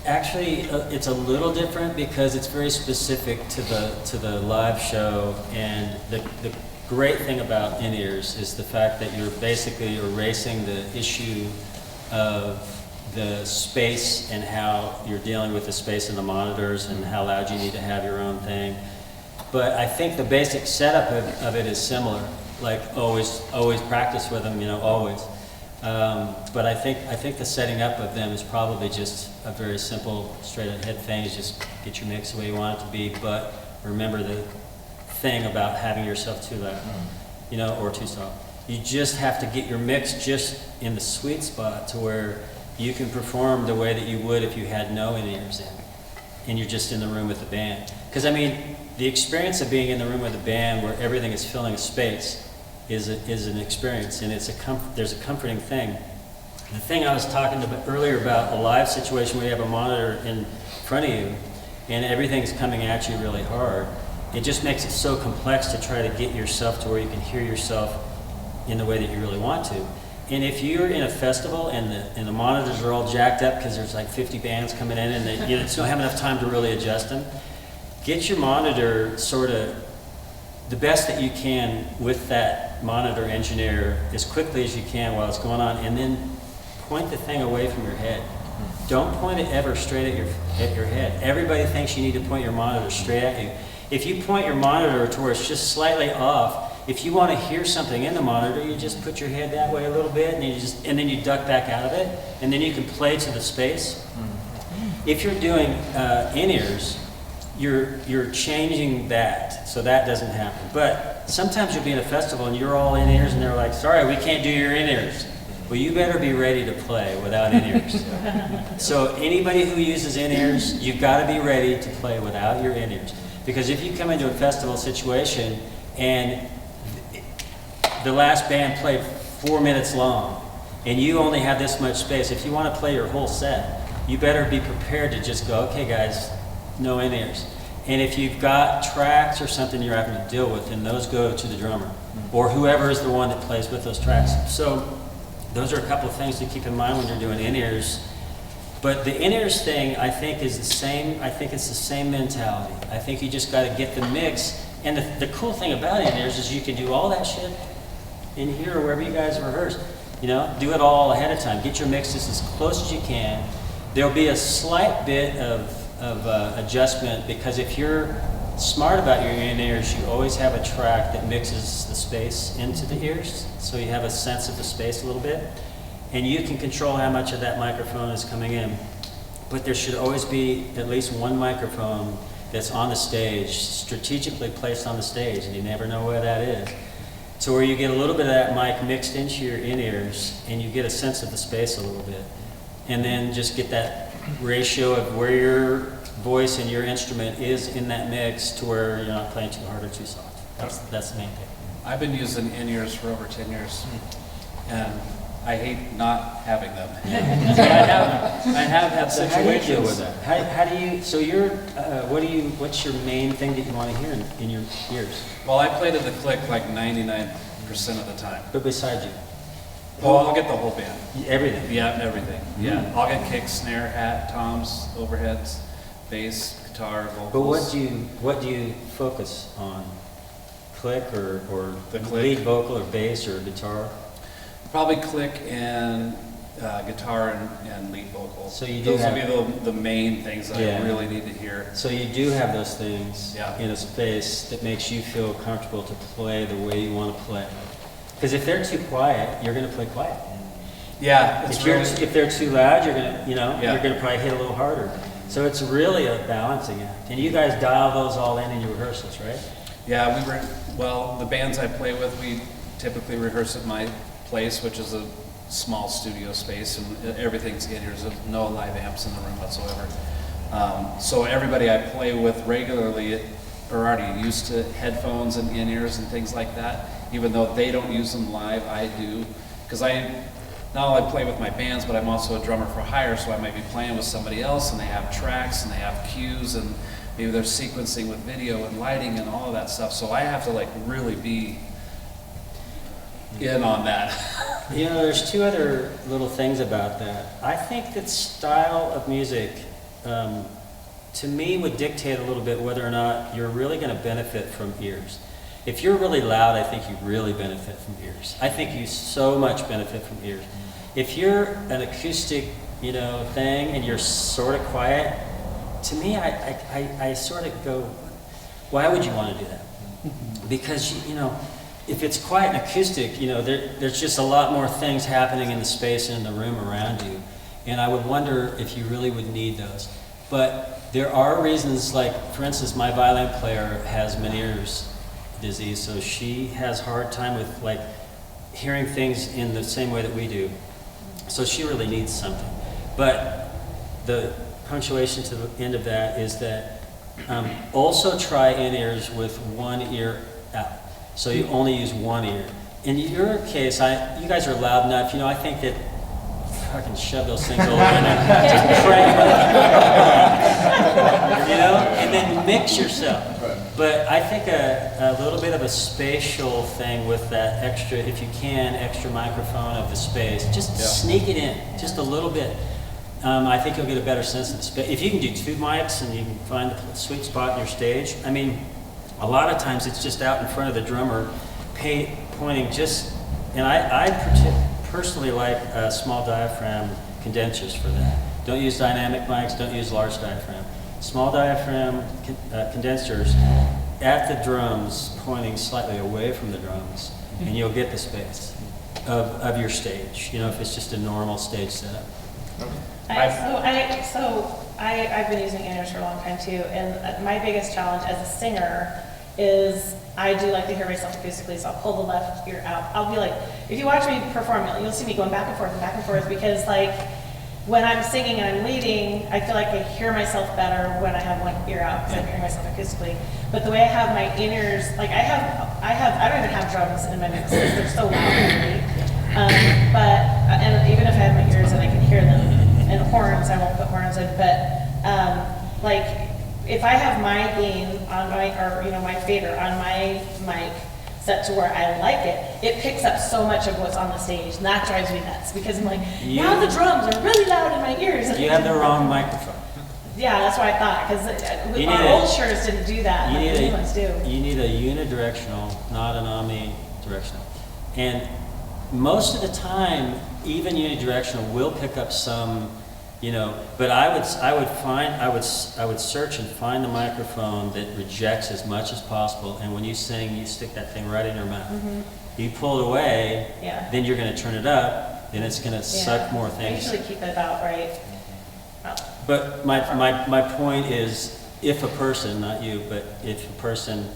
Actually, it's a little different because it's very specific to the live show, and the great thing about in-ears is the fact that you're basically erasing the issue of the space and how you're dealing with the space in the monitors and how loud you need to have your own thing. But I think the basic setup of it is similar. Like always practice with them, always. But I think the setting up of them is probably just a very simple, straight ahead thing. Is just get your mix the way you want it to be, but remember the thing about having yourself too loud, or too soft. You just have to get your mix just in the sweet spot to where you can perform the way that you would if you had no in-ears in, and you're just in the room with the band. Because the experience of being in the room with a band where everything is filling a space is an experience, and there's a comforting thing. The thing I was talking about earlier about a live situation where you have a monitor in front of you and everything's coming at you really hard, it just makes it so complex to try to get yourself to where you can hear yourself in the way that you really want to. And if you're in a festival and the monitors are all jacked up because there's like 50 bands coming in and they just don't have enough time to really adjust them, get your monitor sort of the best that you can with that monitor engineer as quickly as you can while it's going on, and then point the thing away from your head. Don't point it ever straight at your head. Everybody thinks you need to point your monitor straight at you. If you point your monitor to where it's just slightly off, if you want to hear something in the monitor, you just put your head that way a little bit, and then you duck back out of it, and then you can play to the space. If you're doing in-ears, you're changing that, so that doesn't happen. But sometimes you'll be in a festival and you're all in-ears, and they're like, sorry, we can't do your in-ears. Well, you better be ready to play without in-ears. So anybody who uses in-ears, you've got to be ready to play without your in-ears. Because if you come into a festival situation and the last band played 4 minutes long and you only have this much space, if you want to play your whole set, you better be prepared to just go, okay guys, no in-ears. And if you've got tracks or something you're having to deal with, then those go to the drummer or whoever is the one that plays with those tracks. So those are a couple of things to keep in mind when you're doing in-ears. But the in-ears thing, I think, is the same. I think it's the same mentality. I think you just got to get the mix. And the cool thing about in-ears is you can do all that shit in here or wherever you guys rehearse. Do it all ahead of time. Get your mixes as close as you can. There'll be a slight bit of adjustment, because if you're smart about your in-ears, you always have a track that mixes the space into the ears, so you have a sense of the space a little bit, and you can control how much of that microphone is coming in. But there should always be at least one microphone that's on the stage, strategically placed on the stage, and you never know where that is. So where you get a little bit of that mic mixed into your in-ears, and you get a sense of the space a little bit. And then just get that ratio of where your voice and your instrument is in that mix to where you're not playing too hard or too soft. That's the main thing. I've been using in-ears for over 10 years, and I hate not having them. I have had So situations. how do you deal with that? How do you, so you're, what's your main thing that you want to hear in your ears? Well, I play to the click like 99% of the time. But beside you? Well, I'll get the whole band. Everything? Yeah, everything. Yeah, I'll get kick, snare, hat, toms, overheads, bass, guitar, vocals. But what do you focus on? Click or The click. lead vocal or bass or guitar? Probably click and guitar and lead vocals. So you do Those will be the main things that Yeah. I really need to hear. So you do have those things Yeah. in a space that makes you feel comfortable to play the way you want to play. Because if they're too quiet, you're going to play quiet. Yeah, it's If they're too loud, you're going to, Yeah. you're going to probably hit a little harder. So it's really a balancing act. And you guys dial those all in your rehearsals, right? Yeah, the bands I play with, we typically rehearse at my place, which is a small studio space, and everything's in here. There's no live amps in the room whatsoever. So everybody I play with regularly are already used to headphones and in-ears and things like that. Even though they don't use them live, I do. Because I not only play with my bands, but I'm also a drummer for hire, so I might be playing with somebody else, and they have tracks, and they have cues, and maybe they're sequencing with video and lighting and all of that stuff. So I have to like really be in on that. There's two other little things about that. I think that style of music to me, would dictate a little bit whether or not you're really going to benefit from ears. If you're really loud, I think you really benefit from ears. I think you so much benefit from ears. If you're an acoustic, thing, and you're sort of quiet, to me, I sort of go, why would you want to do that? Because, if it's quiet and acoustic, there's just a lot more things happening in the space and in the room around you. And I would wonder if you really would need those. But there are reasons, like, for instance, my violin player has Meniere's disease, so she has a hard time with, like, hearing things in the same way that we do. So she really needs something. But the punctuation to the end of that is that also try in-ears with one ear out. So you only use one ear. In your case, you guys are loud enough. I think that fucking shove those things over in there. Just crank them. And then mix yourself. But I think a little bit of a spatial thing with that extra, if you can, extra microphone of the space. Just sneak it in, just a little bit. I think you'll get a better sense of the space. If you can do 2 mics and you can find the sweet spot in your stage, I mean, a lot of times it's just out in front of the drummer, pointing just, and I personally like small diaphragm condensers for that. Don't use dynamic mics, don't use large diaphragm. Small diaphragm condensers at the drums, pointing slightly away from the drums, and you'll get the space of your stage, if it's just a normal stage setup. I've been using in-ears for a long time too, and my biggest challenge as a singer is I do like to hear myself acoustically, so I'll pull the left ear out. I'll be like, if you watch me perform, you'll see me going back and forth, because like, when I'm singing and I'm leading, I feel like I hear myself better when I have one ear out because I'm hearing myself acoustically. But the way I have my in-ears, like I don't even have drums in my mixes, they're so loud already. And even if I have my ears and I can hear them, and horns, I won't put horns in, but like if I have my gain on my fader on my mic set to where I like it, it picks up so much of what's on the stage, and that drives me nuts because I'm like, now the drums are really loud in my ears. You have the wrong microphone. Yeah, that's what I thought, because our old shirts didn't do that, but the new ones do. You need a unidirectional, not an omnidirectional. And most of the time, even unidirectional will pick up some, but I would search and find the microphone that rejects as much as possible, and when you sing, you stick that thing right in your mouth. Mm-hmm. You pull it away, then you're going to turn it up, then it's going to suck more things. I usually keep it about right. But my point is, if a person, not you, but if a person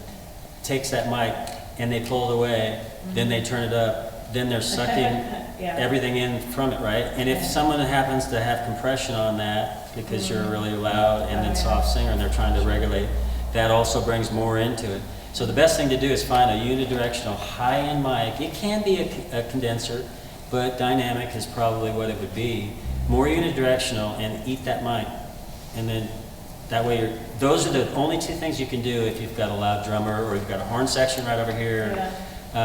takes that mic and they pull it away, then they turn it up, then they're sucking everything in from it, right? And if someone happens to have compression on that because you're really loud and then soft singer and they're trying to regulate, that also brings more into it. So the best thing to do is find a unidirectional high-end mic. It can be a condenser, but dynamic is probably what it would be. More unidirectional, and eat that mic. And then that way those are the only 2 things you can do if you've got a loud drummer or you've got a horn section right over here.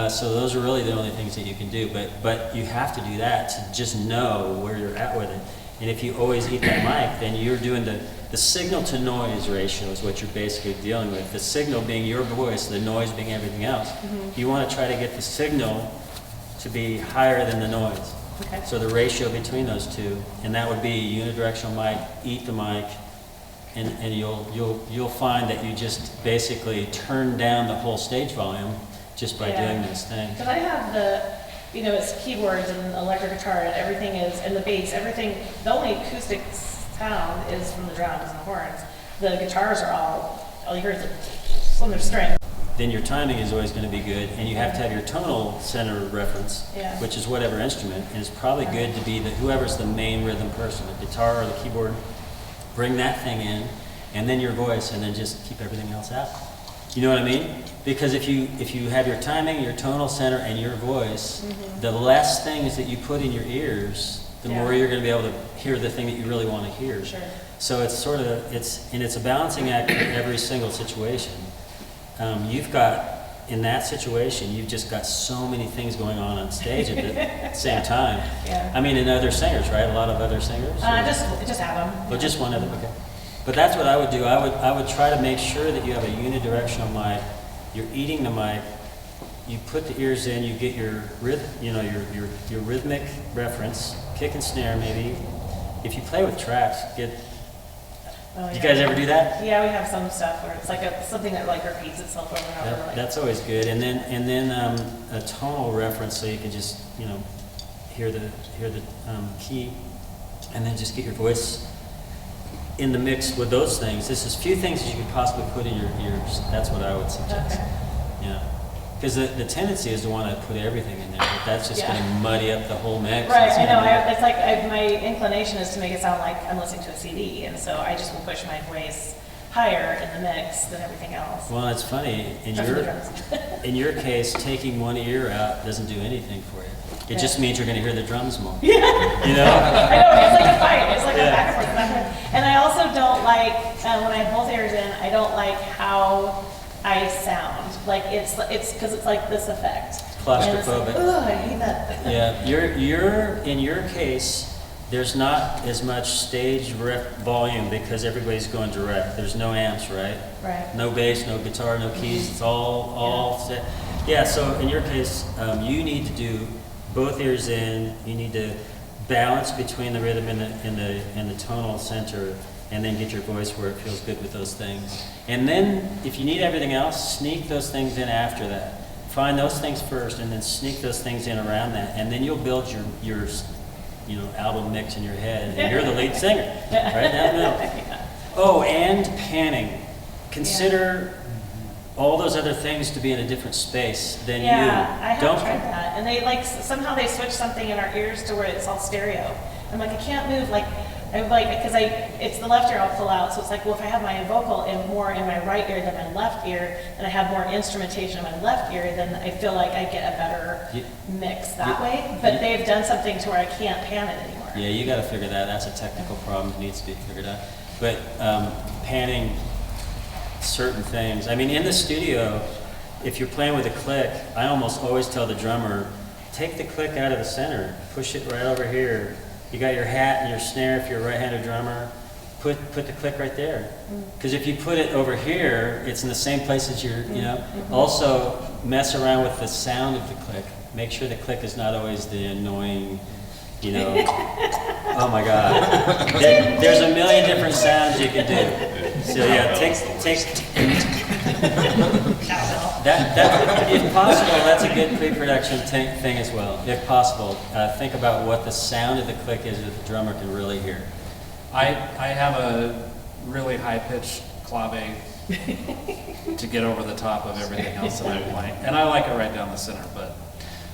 So those are really the only things that you can do, but you have to do that to just know where you're at with it. And if you always eat that mic, then you're doing the signal to noise ratio is what you're basically dealing with. The signal being your voice, the noise being everything else. Mm-hmm. You want to try to get the signal to be higher than the noise. Okay. So the ratio between those 2, and that would be unidirectional mic, eat the mic, and you'll find that you just basically turn down the whole stage volume just by doing this thing. Because I have it's keyboards and electric guitar and everything is, and the bass, everything, the only acoustic sound is from the drums and the horns. The guitars are all you hear is when they're string. Then your timing is always going to be good, and you have to have your tonal center reference, which is whatever instrument, and it's probably good to be whoever's the main rhythm person, the guitar or the keyboard, bring that thing in, and then your voice, and then just keep everything else out. You know what I mean? Because if you have your timing, your tonal center, and your voice, the less things that you put in your ears, the more you're going to be able to hear the thing that you really want to hear. Sure. So it's it's a balancing act in every single situation. You've got, in that situation, you've just got so many things going on stage at the same time. I mean, and other singers, right? A lot of other singers? Just have them. Oh, just one of them, okay. But that's what I would do. I would try to make sure that you have a unidirectional mic. You're eating the mic. You put the ears in. You get your your rhythmic reference, kick and snare maybe. If you play with tracks, Oh, you yeah. guys ever do that? Yeah, we have some stuff where it's like something that like repeats itself over and over. Like, That's always good. And then a tonal reference, so you can just hear the key, and then just get your voice in the mix with those things. This is few things that you could possibly put in your ears. That's what I would suggest. Okay. Yeah. Because the tendency is to want to put everything in there, but that's just going to muddy up the whole mix. Right, It's I know. gonna It's like my inclination is to make it sound like I'm listening to a CD, and so I just will push my voice higher in the mix than everything else. Well, it's funny, Except for the drums. in your case, taking one ear out doesn't do anything for you. It just means you're going to hear the drums more. Yeah. You know? I know, it's like a fight. It's like Yeah. a back and forth, back and forth. And I also don't like, when I have both ears in, I don't like how I sound. Like, it's because it's like this effect. Claustrophobic. And it's like, ugh, I hate that. Yeah, in your case, there's not as much stage volume because everybody's going direct. There's no amps, right? Right. No bass, no guitar, no keys. It's all set. Yeah. So in your case, you need to do both ears in. You need to balance between the rhythm and the tonal center, and then get your voice where it feels good with those things. And then, if you need everything else, sneak those things in after that. Find those things first, and then sneak those things in around that, and then you'll build your album mix in your head, and you're the lead singer, right down the middle. Oh, and panning. Consider all those other things to be in a different space than you. Yeah, I have tried that. And they somehow they switch something in our ears to where it's all stereo. I'm like, I can't move, because it's the left ear I'll pull out, so it's like, well, if I have my vocal more in my right ear than my left ear, and I have more instrumentation in my left ear, then I feel like I get a better mix that way. But they've done something to where I can't pan it anymore. Yeah, you got to figure that. That's a technical problem that needs to be figured out. But panning certain things. I mean, in the studio, if you're playing with a click, I almost always tell the drummer, take the click out of the center, push it right over here. You got your hat and your snare if you're a right-handed drummer, put the click right there. Because if you put it over here, it's in the same place as your, Also, mess around with the sound of the click. Make sure the click is not always the annoying, oh my God. There's a million different sounds you can do. So yeah, take that, if possible, that's a good pre-production thing as well. If possible, think about what the sound of the click is that the drummer can really hear. I have a really high-pitched clave to get over the top of everything else that I'm playing. And I like it right down the center, but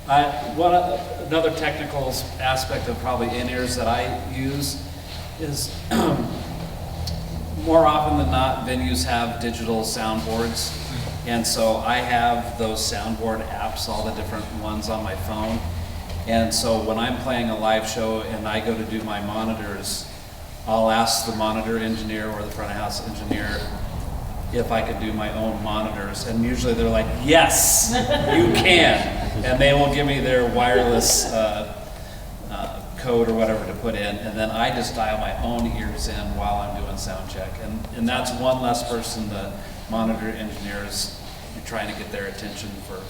another technical aspect of probably in-ears that I use is more often than not, venues have digital soundboards. And so I have those soundboard apps, all the different ones on my phone. And so when I'm playing a live show and I go to do my monitors, I'll ask the monitor engineer or the front of house engineer if I could do my own monitors. And usually they're like, yes, you can. And they will give me their wireless code or whatever to put in. And then I just dial my own ears in while I'm doing sound check. And that's one less person the monitor engineers, you're trying to get their attention for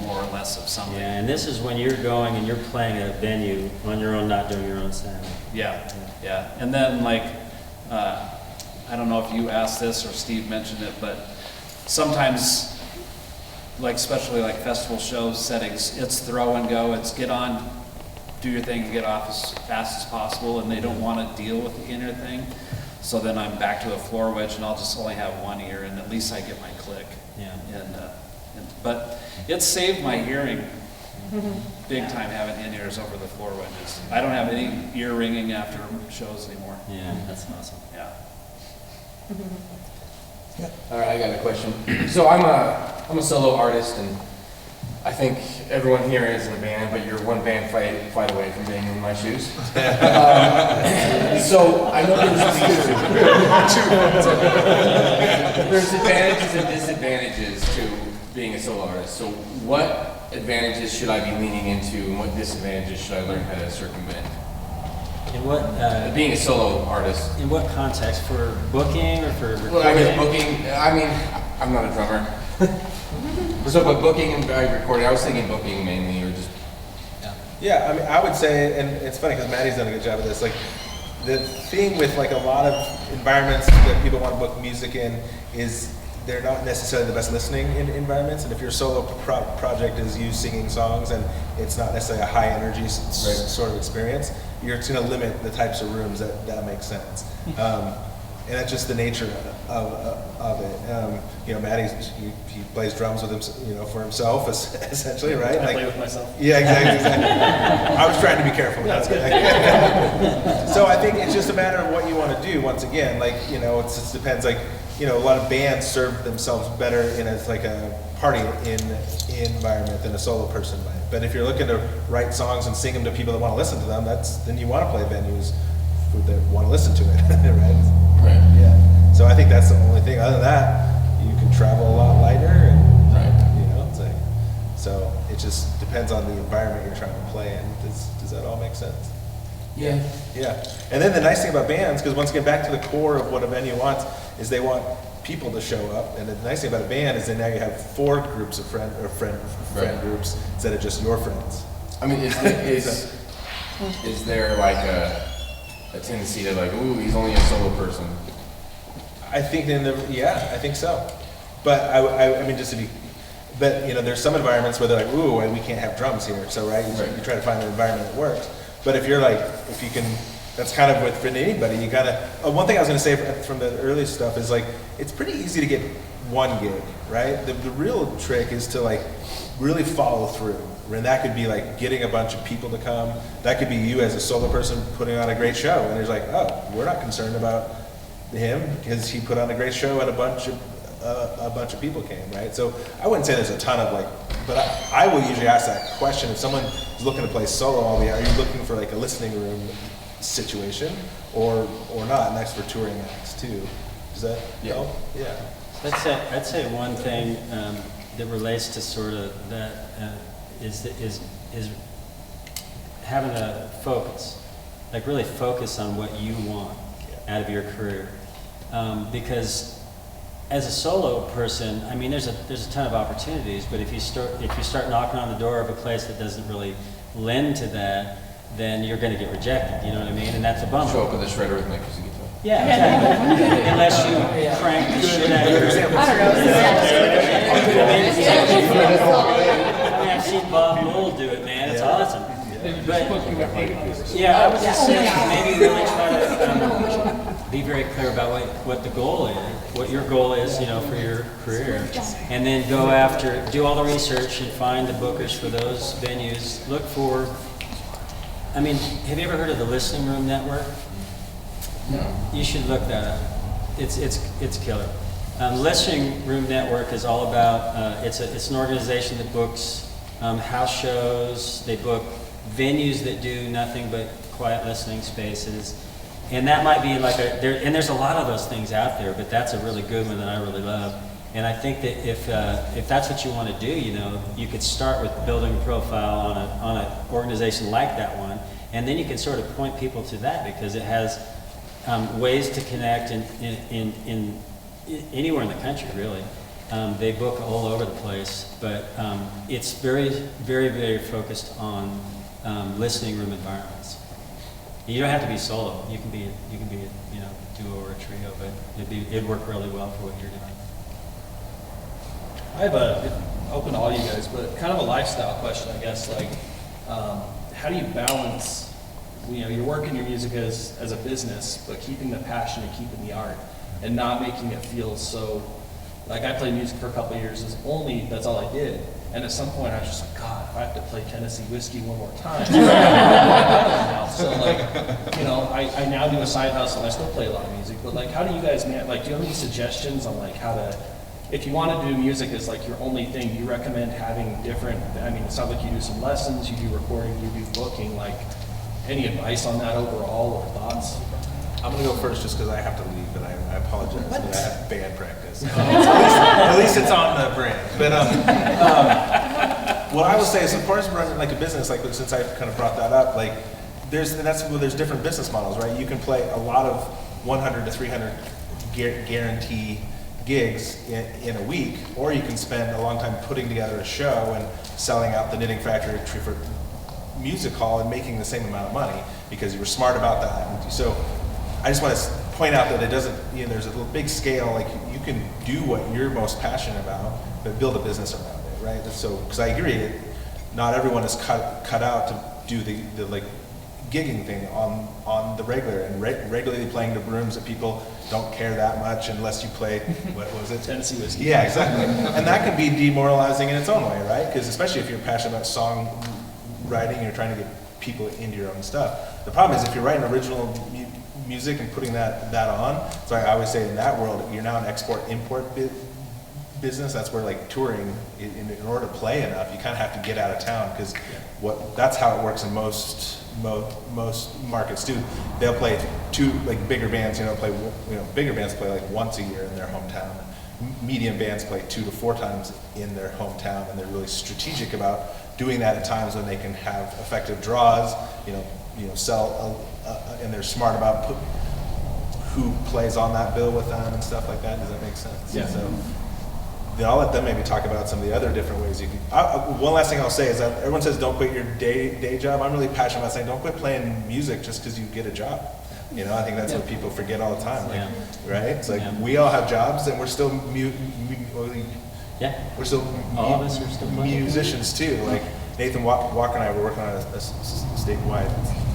more or less of something. Yeah, and this is when you're going and you're playing at a venue on your own, not doing your own sound. Yeah. And then I don't know if you asked this or Steve mentioned it, but sometimes, especially like festival shows, settings, it's throw and go, it's get on, do your thing, and get off as fast as possible, and they don't want to deal with the inner thing. So then I'm back to a floor wedge, and I'll just only have one ear, and at least I get my click. Yeah. But it saved my hearing big time having in-ears over the floor wedges. I don't have any ear ringing after shows anymore. Yeah, that's awesome. Yeah. All right, I got a question. So I'm a solo artist, and I think everyone here is in a band, but you're one band flight away from being in my shoes. So I know there's advantages and disadvantages to being a solo artist. So what advantages should I be leaning into, and what disadvantages should I learn how to circumvent? In what, Being a solo artist. in what context? For booking or for recording? Well, I guess booking, I mean, I'm not a drummer. So, but booking and recording, I was thinking booking mainly, or just, Yeah, I mean, I would say, and it's funny because Maddie's done a good job of this, like, the thing with like a lot of environments that people want to book music in is they're not necessarily the best listening environments, and if your solo project is you singing songs and it's not necessarily a high energy sort of experience, you're going to limit the types of rooms that makes sense. And that's just the nature of it. You know, he plays drums with him, you know, for himself, essentially, right? I play with myself. Yeah, exactly. I was trying to be careful. That's good. So I think it's just a matter of what you want to do. Once again, like, you know, it depends. Like, you know, a lot of bands serve themselves better in a party environment than a solo person might. But if you're looking to write songs and sing them to people that want to listen to them, then you want to play venues that want to listen to it, right? right. Yeah. So I think that's the only thing. Other than that, you can travel a lot lighter, and Right. you know, it's like, so it just depends on the environment you're trying to play in. Does that all make sense? Yeah. Yeah. And then the nice thing about bands, because once again, back to the core of what a venue wants, is they want people to show up. And the nice thing about a band is that now you have 4 groups of friend Right. groups instead of just your friends. I mean, is there like a tendency to like, ooh, he's only a solo person? I think I think so. But I mean, just to be, but you know, there's some environments where they're like, ooh, we can't have drums here. So you try to find an environment that works. But if you're like, if you can, that's kind of with anybody. You gotta. One thing I was gonna say from the early stuff is like, it's pretty easy to get one gig, right? The real trick is to like really follow through. And that could be like getting a bunch of people to come. That could be you as a solo person putting on a great show. And there's like, oh, we're not concerned about him because he put on a great show and a bunch of people came, right? So I wouldn't say there's a ton of like, but I will usually ask that question. If someone is looking to play solo, are you looking for like a listening room situation or not? And that's for touring acts too. Does that help? Yeah. I'd say one thing that relates to sort of that is having a focus, like really focus on what you want out of your career, because as a solo person, I mean, there's a ton of opportunities, but if you start knocking on the door of a place that doesn't really lend to that, then you're going to get rejected. You know what I mean? And that's a bummer. Show up with a shredder with acoustic guitar. Yeah, exactly. Unless you crank the shit out of your... I mean, I've seen Bob Lowell do it, man. It's awesome. But, yeah, I was just saying, maybe really try to be very clear about what the goal is, what your goal is, you know, for your career. And then go after, do all the research and find the bookers for those venues. Look for, I mean, have you ever heard of the Listening Room Network? No. You should look that up. It's killer. Listening Room Network is all about. It's an organization that books house shows. They book venues that do nothing but quiet listening spaces, and that might be like and there's a lot of those things out there, but that's a really good one that I really love. And I think that if that's what you want to do, you know, you could start with building a profile on an organization like that one, and then you can sort of point people to that because it has ways to connect in anywhere in the country, really. They book all over the place, but it's very, very, very focused on listening room environments. You don't have to be solo. You can be you know, duo or a trio, but it'd work really well for what you're doing. I have open to all you guys, but kind of a lifestyle question, I guess. Like, how do you balance? You know, you're working your music as a business, but keeping the passion and keeping the art, and not making it feel so. Like, I played music for a couple of years, that's all I did. And at some point I was just like, God, if I have to play Tennessee Whiskey one more time. So like, you know, I now do a side hustle and I still play a lot of music, but like, how do you guys, like, do you have any suggestions on like how to, if you want to do music as like your only thing, do you recommend having different, I mean, it sounds like you do some lessons, you do recording, you do booking, like, any advice on that overall or thoughts? I'm gonna go first just because I have to leave, but I apologize, but I have band practice. At least it's on the brand. But what I will say is, as far as running like a business, like since I kind of brought that up, like there's different business models, right? You can play a lot of 100 to 300 guarantee gigs in a week, or you can spend a long time putting together a show and selling out the Knitting Factory for Music Hall and making the same amount of money because you were smart about that. So I just want to point out that it doesn't, there's a big scale, like you can do what you're most passionate about, but build a business around it, right? So, because I agree, not everyone is cut out to do the like gigging thing on the regular and regularly playing to rooms that people don't care that much unless you play, what was it? Tennessee whiskey. Yeah, exactly. And that can be demoralizing in its own way, right? Because especially if you're passionate about song writing, you're trying to get people into your own stuff. The problem is if you're writing original music and putting that on, so I always say in that world, you're now an export-import business. That's where like touring, in order to play enough, you kind of have to get out of town because that's how it works in most markets too. They'll play bigger bands, bigger bands play like once a year in their hometown. Medium bands play 2 to 4 times in their hometown, and they're really strategic about doing that at times when they can have effective draws, sell, and they're smart about who plays on that bill with them and stuff like that. Does that make sense? Yeah. So then I'll let them maybe talk about some of the other different ways you can. One last thing I'll say is that everyone says don't quit your day job. I'm really passionate about saying don't quit playing music just because you get a job. I think that's what people forget all the time, right? It's like we all have jobs and we're still we're still all of us are still musicians too. Like Nathan Walker and I were working on a statewide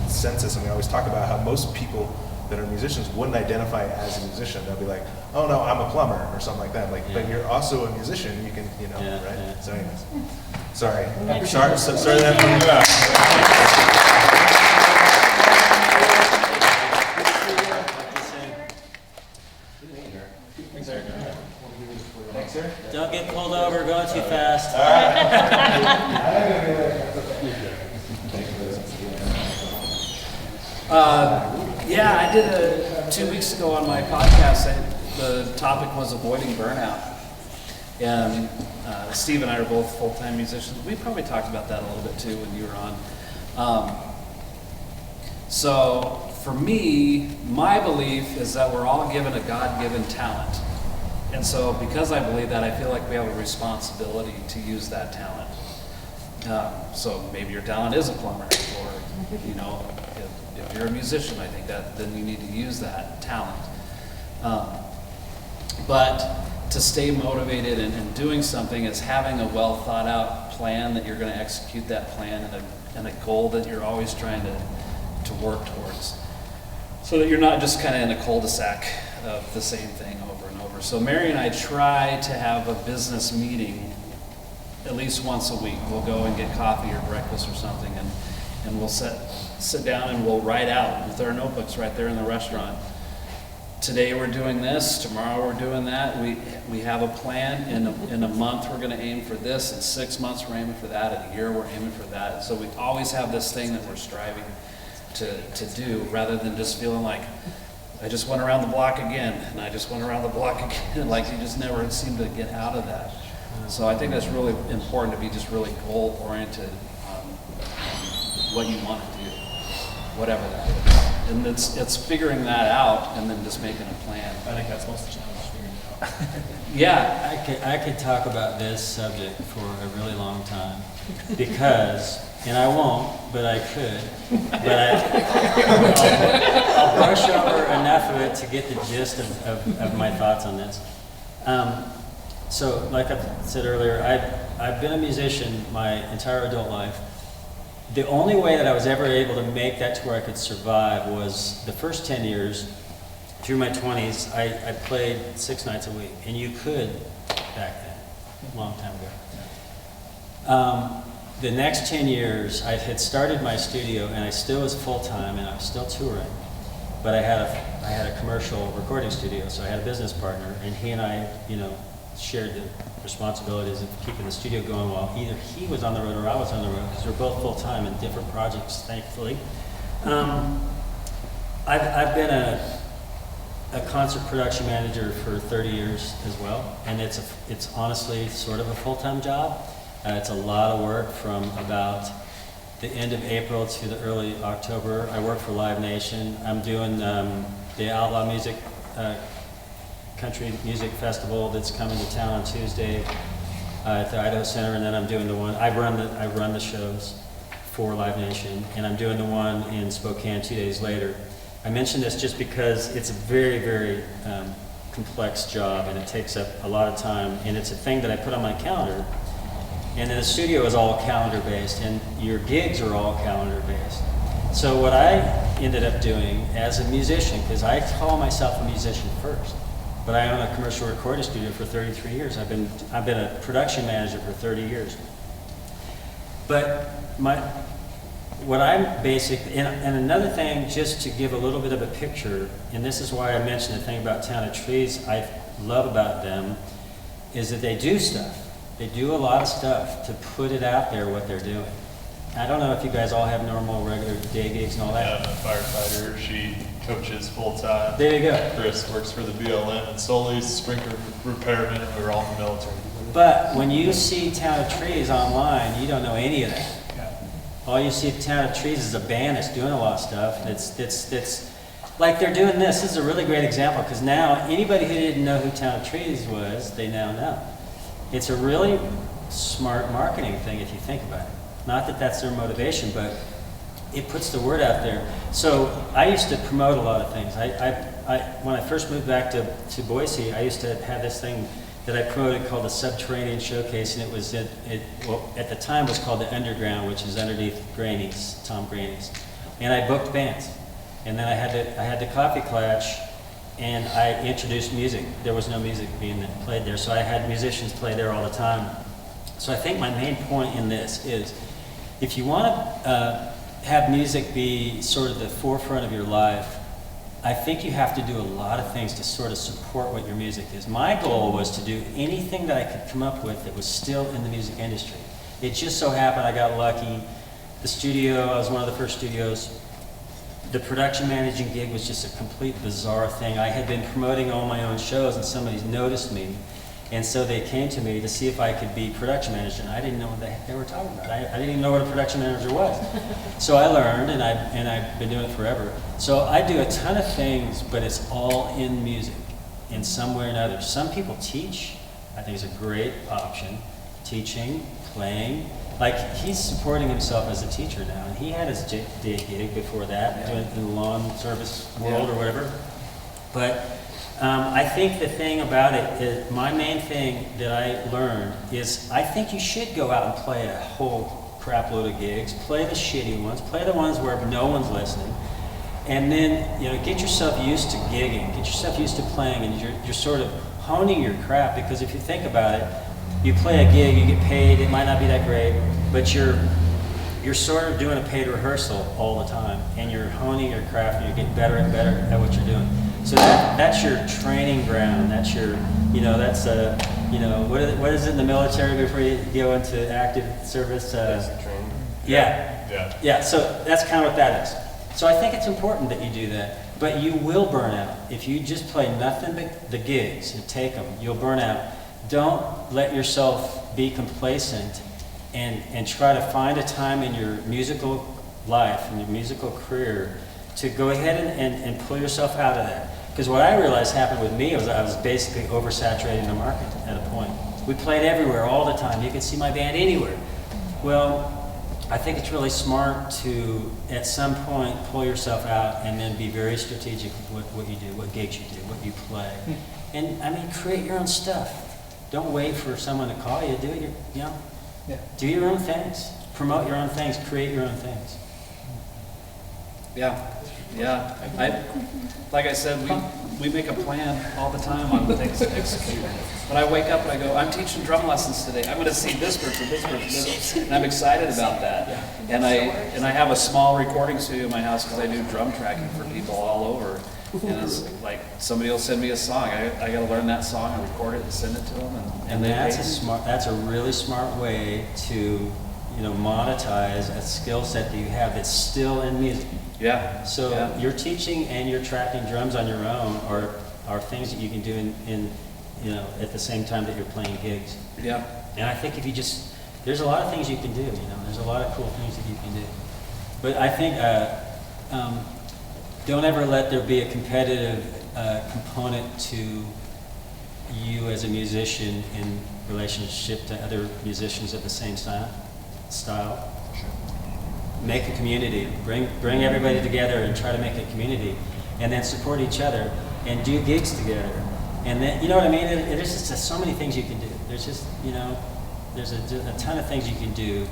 census, and we always talk about how most people that are musicians wouldn't identify as a musician. They'll be like, "Oh no, I'm a plumber" or something like that. But you're also a musician. You can, right? Yeah. So, anyways, sorry that. Don't get pulled over going too fast. Yeah, I did 2 weeks ago on my podcast. The topic was avoiding burnout. And Steve and I are both full-time musicians. We probably talked about that a little bit too when you were on. So for me, my belief is that we're all given a God-given talent. And so because I believe that, I feel like we have a responsibility to use that talent. So maybe your talent is a plumber, or if you're a musician, I think that then you need to use that talent. But to stay motivated and doing something is having a well thought out plan that you're going to execute that plan and a goal that you're always trying to work towards. So that you're not just kind of in a cul-de-sac of the same thing over and over. So Mary and I try to have a business meeting at least once a week. We'll go and get coffee or breakfast or something, and we'll sit down and we'll write out with our notebooks right there in the restaurant. Today we're doing this, tomorrow we're doing that. We have a plan. In a month we're going to aim for this, in 6 months we're aiming for that, in a year we're aiming for that. And so we always have this thing that we're striving to do, rather than just feeling like I just went around the block again, and I just went around the block again, like you just never seem to get out of that. So I think that's really important to be just really goal-oriented on what you want to do, whatever that is. And it's figuring that out and then just making a plan. I think that's most of the challenge, figuring it out. Yeah. I could talk about this subject for a really long time because, and I won't, but I could, but I'll brush over enough of it to get the gist of my thoughts on this. So, like I said earlier, I've been a musician my entire adult life. The only way that I was ever able to make that to where I could survive was the first 10 years, through my 20s, I played 6 nights a week, and you could back then, a long time ago. The next 10 years, I had started my studio, and I still was full-time, and I was still touring. But I had a commercial recording studio, so I had a business partner, and he and I, shared the responsibilities of keeping the studio going while either he was on the road or I was on the road, because we're both full-time in different projects, thankfully. I've been a concert production manager for 30 years as well, and it's honestly sort of a full-time job. It's a lot of work from about the end of April to the early October. I work for Live Nation. I'm doing the Outlaw Music Country Music Festival that's coming to town on Tuesday at the Idaho Center, and then I'm doing the one. I run the shows for Live Nation, and I'm doing the one in Spokane 2 days later. I mention this just because it's a very, very complex job, and it takes up a lot of time, and it's a thing that I put on my calendar. And then the studio is all calendar based, and your gigs are all calendar based. So what I ended up doing as a musician, because I call myself a musician first, but I own a commercial recording studio for 33 years. I've been a production manager for 30 years. But what I'm basically, and another thing, just to give a little bit of a picture, and this is why I mentioned the thing about Town of Trees I love about them, is that they do stuff. They do a lot of stuff to put it out there what they're doing. I don't know if you guys all have normal, regular day gigs and all that. Yeah, I'm a firefighter. She coaches full time. There you go. Chris works for the BLM, and Sully's sprinkler repairman, and we were all in the military. But when you see Town of Trees online, you don't know any of that. All you see at Town of Trees is a band that's doing a lot of stuff. That's like they're doing this. This is a really great example, because now anybody who didn't know who Town of Trees was, they now know. It's a really smart marketing thing if you think about it. Not that that's their motivation, but it puts the word out there. So I used to promote a lot of things. When I first moved back to Boise, I used to have this thing that I promoted called the Subterranean Showcase, and it was at the time was called the Underground, which is underneath Graney's, Tom Graney's. And I booked bands, and then I had the Coffee Klatch, and I introduced music. There was no music being played there, so I had musicians play there all the time. So I think my main point in this is, if you want to have music be sort of the forefront of your life, I think you have to do a lot of things to sort of support what your music is. My goal was to do anything that I could come up with that was still in the music industry. It just so happened I got lucky. The studio, I was one of the first studios. The production managing gig was just a complete bizarre thing. I had been promoting all my own shows, and somebody noticed me. And so they came to me to see if I could be production manager, and I didn't know what the heck they were talking about. I didn't even know what a production manager was. So I learned, and I've been doing it forever. So I do a ton of things, but it's all in music in some way or another. Some people teach. I think it's a great option. Teaching, playing. Like, he's supporting himself as a teacher now, and he had his day gig before that, doing it in the lawn service world or whatever. But I think the thing about it is, my main thing that I learned is, I think you should go out and play a whole crap load of gigs, play the shitty ones, play the ones where no one's listening, and then, get yourself used to gigging, get yourself used to playing, and you're sort of honing your craft, because if you think about it, you play a gig, you get paid, it might not be that great, but you're sort of doing a paid rehearsal all the time, and you're honing your craft, and you're getting better and better at what you're doing. So that's your training ground. That's your, that's what is it in the military before you go into active service? Basic training. Yeah. So that's kind of what that is. So I think it's important that you do that, but you will burn out if you just play nothing but the gigs and take them. You'll burn out. Don't let yourself be complacent, and try to find a time in your musical life, in your musical career, to go ahead and pull yourself out of that. Because what I realized happened with me was I was basically oversaturating the market at a point. We played everywhere all the time. You could see my band anywhere. Well, I think it's really smart to, at some point, pull yourself out and then be very strategic with what you do, what gigs you do, what you play. And create your own stuff. Don't wait for someone to call you. Do it, do your own things. Promote your own things. Create your own things. Yeah. Like I said, we make a plan all the time on things to execute. When I wake up and I go, I'm teaching drum lessons today. I'm going to see this person, and I'm excited about that. And I have a small recording studio in my house because I do drum tracking for people all over. And it's like somebody will send me a song. I got to learn that song and record it and send it to them. And that's a really smart way to monetize a skill set that you have that's still in music. Yeah. So you're teaching and you're tracking drums on your own are things that you can do in at the same time that you're playing gigs. Yeah. And I think if there's a lot of things you can do, there's a lot of cool things that you can do. But I think, don't ever let there be a competitive component to you as a musician in relationship to other musicians of the same style. Make a community, bring everybody together and try to make a community, and then support each other and do gigs together. And then, you know what I mean? There's just so many things you can do. There's just, there's a ton of things you can do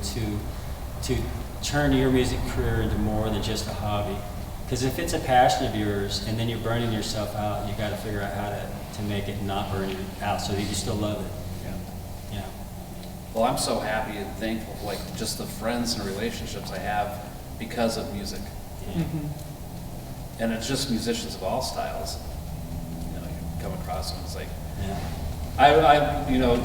to turn your music career into more than just a hobby. Because if it's a passion of yours and then you're burning yourself out, you got to figure out how to make it not burn you out so that you still love it. Yeah. Well, I'm so happy and thankful for like just the friends and relationships I have because of music. Yeah. And it's just musicians of all styles. You come across them, it's like, Yeah.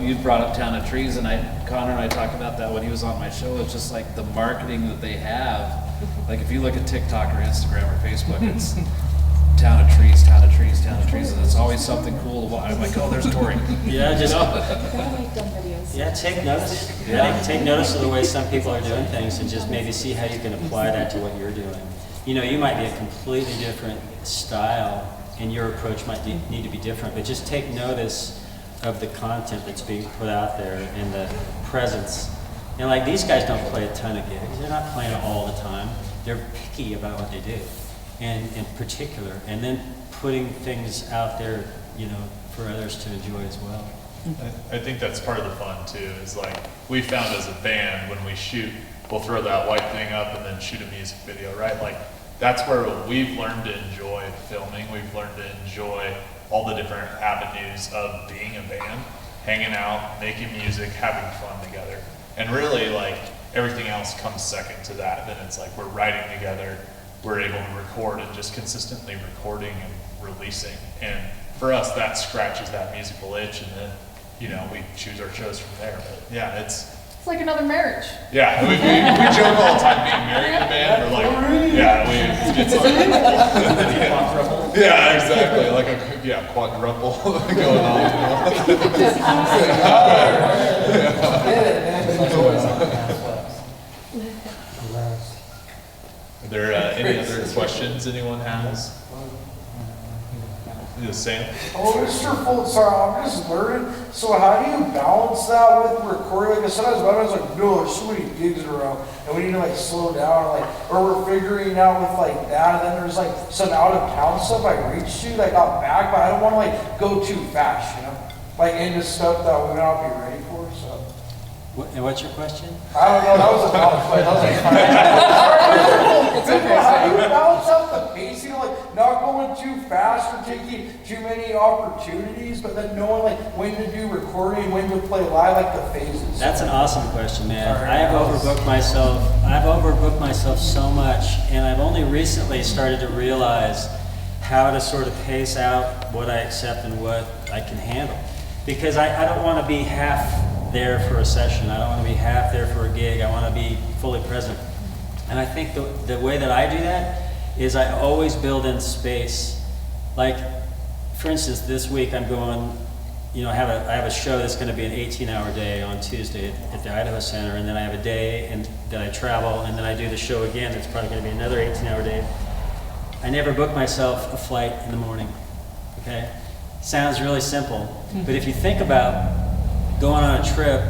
you brought up Town of Trees, and Connor and I talked about that when he was on my show. It's just like the marketing that they have. Like if you look at TikTok or Instagram or Facebook, it's Town of Trees, Town of Trees, Town of Trees, and it's always something cool to watch. I'm like, oh, there's Tori. Yeah, just videos. yeah, take notice. Take notice of the way some people are doing things, and just maybe see how you can apply that to what you're doing. You might be a completely different style, and your approach might need to be different. But just take notice of the content that's being put out there and the presence. And like these guys don't play a ton of gigs. They're not playing all the time. They're picky about what they do, and in particular, and then putting things out there, for others to enjoy as well. I think that's part of the fun too, is like we found as a band when we shoot, we'll throw that white thing up and then shoot a music video, right? Like that's where we've learned to enjoy filming. We've learned to enjoy all the different avenues of being a band, hanging out, making music, having fun together. And really like everything else comes second to that. Then it's like we're writing together, we're able to record and just consistently recording and releasing. And for us, that scratches that musical itch, and then, we choose our shows from there. But yeah, it's like another marriage. Yeah, we joke all the time being married in a band. We're like, it's like, yeah, exactly, like a quadruple going Are there any other questions anyone has? Sam? Oh, Mr. Fulton, sorry, I'm just learning. So how do you balance that with recording? Like sometimes I was like, no, there's so many gigs around, and we need to like slow down, or we're figuring out with like that, and then there's like some out of town stuff I reached to, that got back, but I don't want to like go too fast, like into stuff that we may not be ready for. So. And what's your question? I don't know. That was a valid question. I was like, it's okay. How do you balance out the pacing, like not going too fast or taking too many opportunities, but then knowing like when to do recording, when to play live, like the phases? That's an awesome question, man. I've overbooked myself so much, and I've only recently started to realize how to sort of pace out what I accept and what I can handle. Because I don't want to be half there for a session. I don't want to be half there for a gig. I want to be fully present. And I think the way that I do that is I always build in space. Like, for instance, this week I'm going, I have a show that's going to be an 18-hour day on Tuesday at the Idaho Center, and then I have a day that I travel, and then I do the show again. It's probably going to be another 18-hour day. I never book myself a flight in the morning, okay? Sounds really simple, but if you think about going on a trip,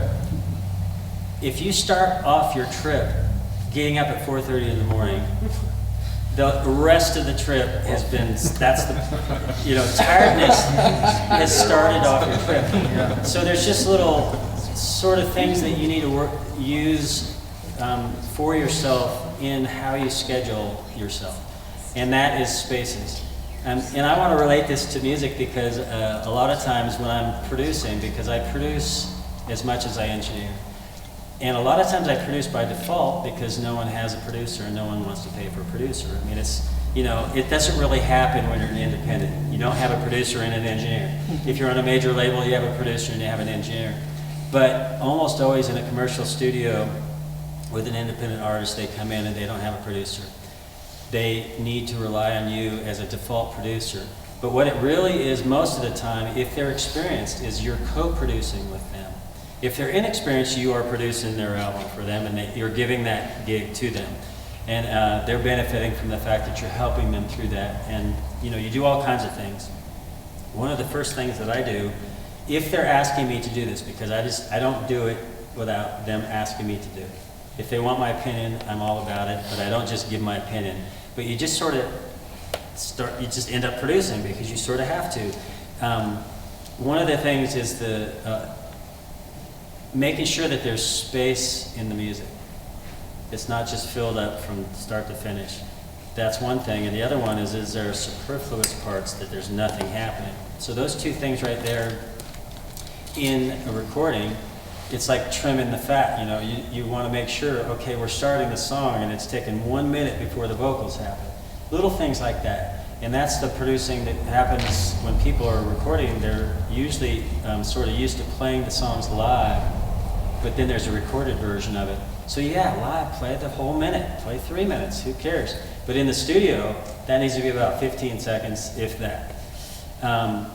if you start off your trip getting up at 4:30 in the morning, the rest of the trip has been, tiredness has started off your trip. So there's just little sort of things that you need to use for yourself in how you schedule yourself. And that is spaces. And I want to relate this to music because a lot of times when I'm producing, because I produce as much as I engineer, and a lot of times I produce by default because no one has a producer and no one wants to pay for a producer. I mean, it doesn't really happen when you're an independent. You don't have a producer and an engineer. If you're on a major label, you have a producer and you have an engineer. But almost always in a commercial studio with an independent artist, they come in and they don't have a producer. They need to rely on you as a default producer. But what it really is most of the time, if they're experienced, is you're co-producing with them. If they're inexperienced, you are producing their album for them, and you're giving that gig to them. And they're benefiting from the fact that you're helping them through that. And you do all kinds of things. One of the first things that I do, if they're asking me to do this, because I don't do it without them asking me to do it. If they want my opinion, I'm all about it, but I don't just give my opinion. But you just sort of you just end up producing because you sort of have to. One of the things is making sure that there's space in the music. It's not just filled up from start to finish. That's one thing. And the other one is there superfluous parts that there's nothing happening. So those two things right there in a recording, it's like trimming the fat. You want to make sure, okay, we're starting the song and it's taken 1 minute before the vocals happen. Little things like that. And that's the producing that happens when people are recording. They're usually sort of used to playing the songs live, but then there's a recorded version of it. So yeah, live, play the whole minute, play 3 minutes, who cares? But in the studio, that needs to be about 15 seconds, if that.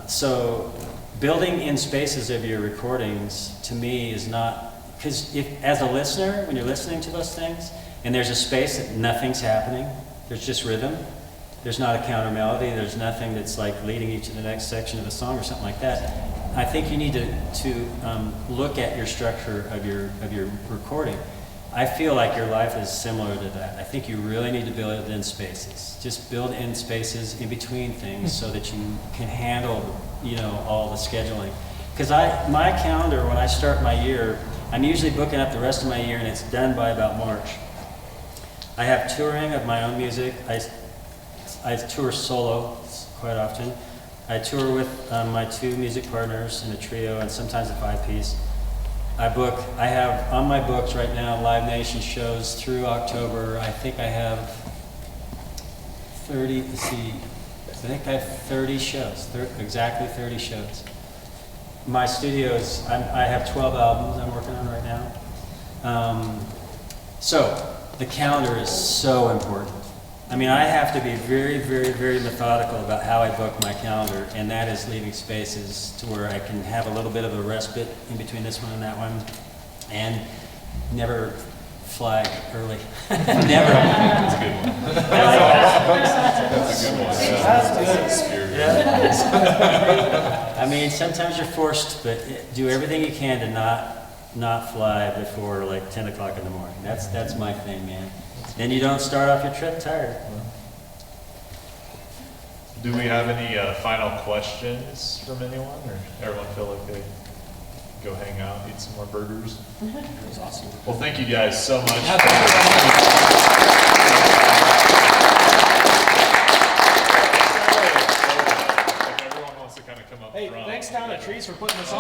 So building in spaces of your recordings, to me, is not, because as a listener, when you're listening to those things, and there's a space that nothing's happening, there's just rhythm, there's not a counter melody, there's nothing that's like leading you to the next section of the song or something like that. I think you need to look at your structure of your recording. I feel like your life is similar to that. I think you really need to build in spaces. Just build in spaces in between things so that you can handle, all the scheduling. Because my calendar, when I start my year, I'm usually booking up the rest of my year, and it's done by about March. I have touring of my own music. I tour solo quite often. I tour with my 2 music partners in a trio, and sometimes a 5-piece. I have on my books right now Live Nation shows through October. I think I have 30, I think I have 30 shows, exactly 30 shows. My studios, I have 12 albums I'm working on right now. So the calendar is so important. I mean, I have to be very, very, very methodical about how I book my calendar, and that is leaving spaces to where I can have a little bit of a respite in between this one and that one, and never fly early. Never. That's a good one. That's a good one. Yeah. I mean, sometimes you're forced, but do everything you can to not fly before like 10 o'clock in the morning. That's my thing, man. Then you don't start off your trip tired. Do we have any final questions from anyone, or everyone feel like they go hang out, eat some more burgers? That's awesome. Well, thank you guys so much. If everyone wants to kind of come up Hey, front. thanks down at Trees for putting this on.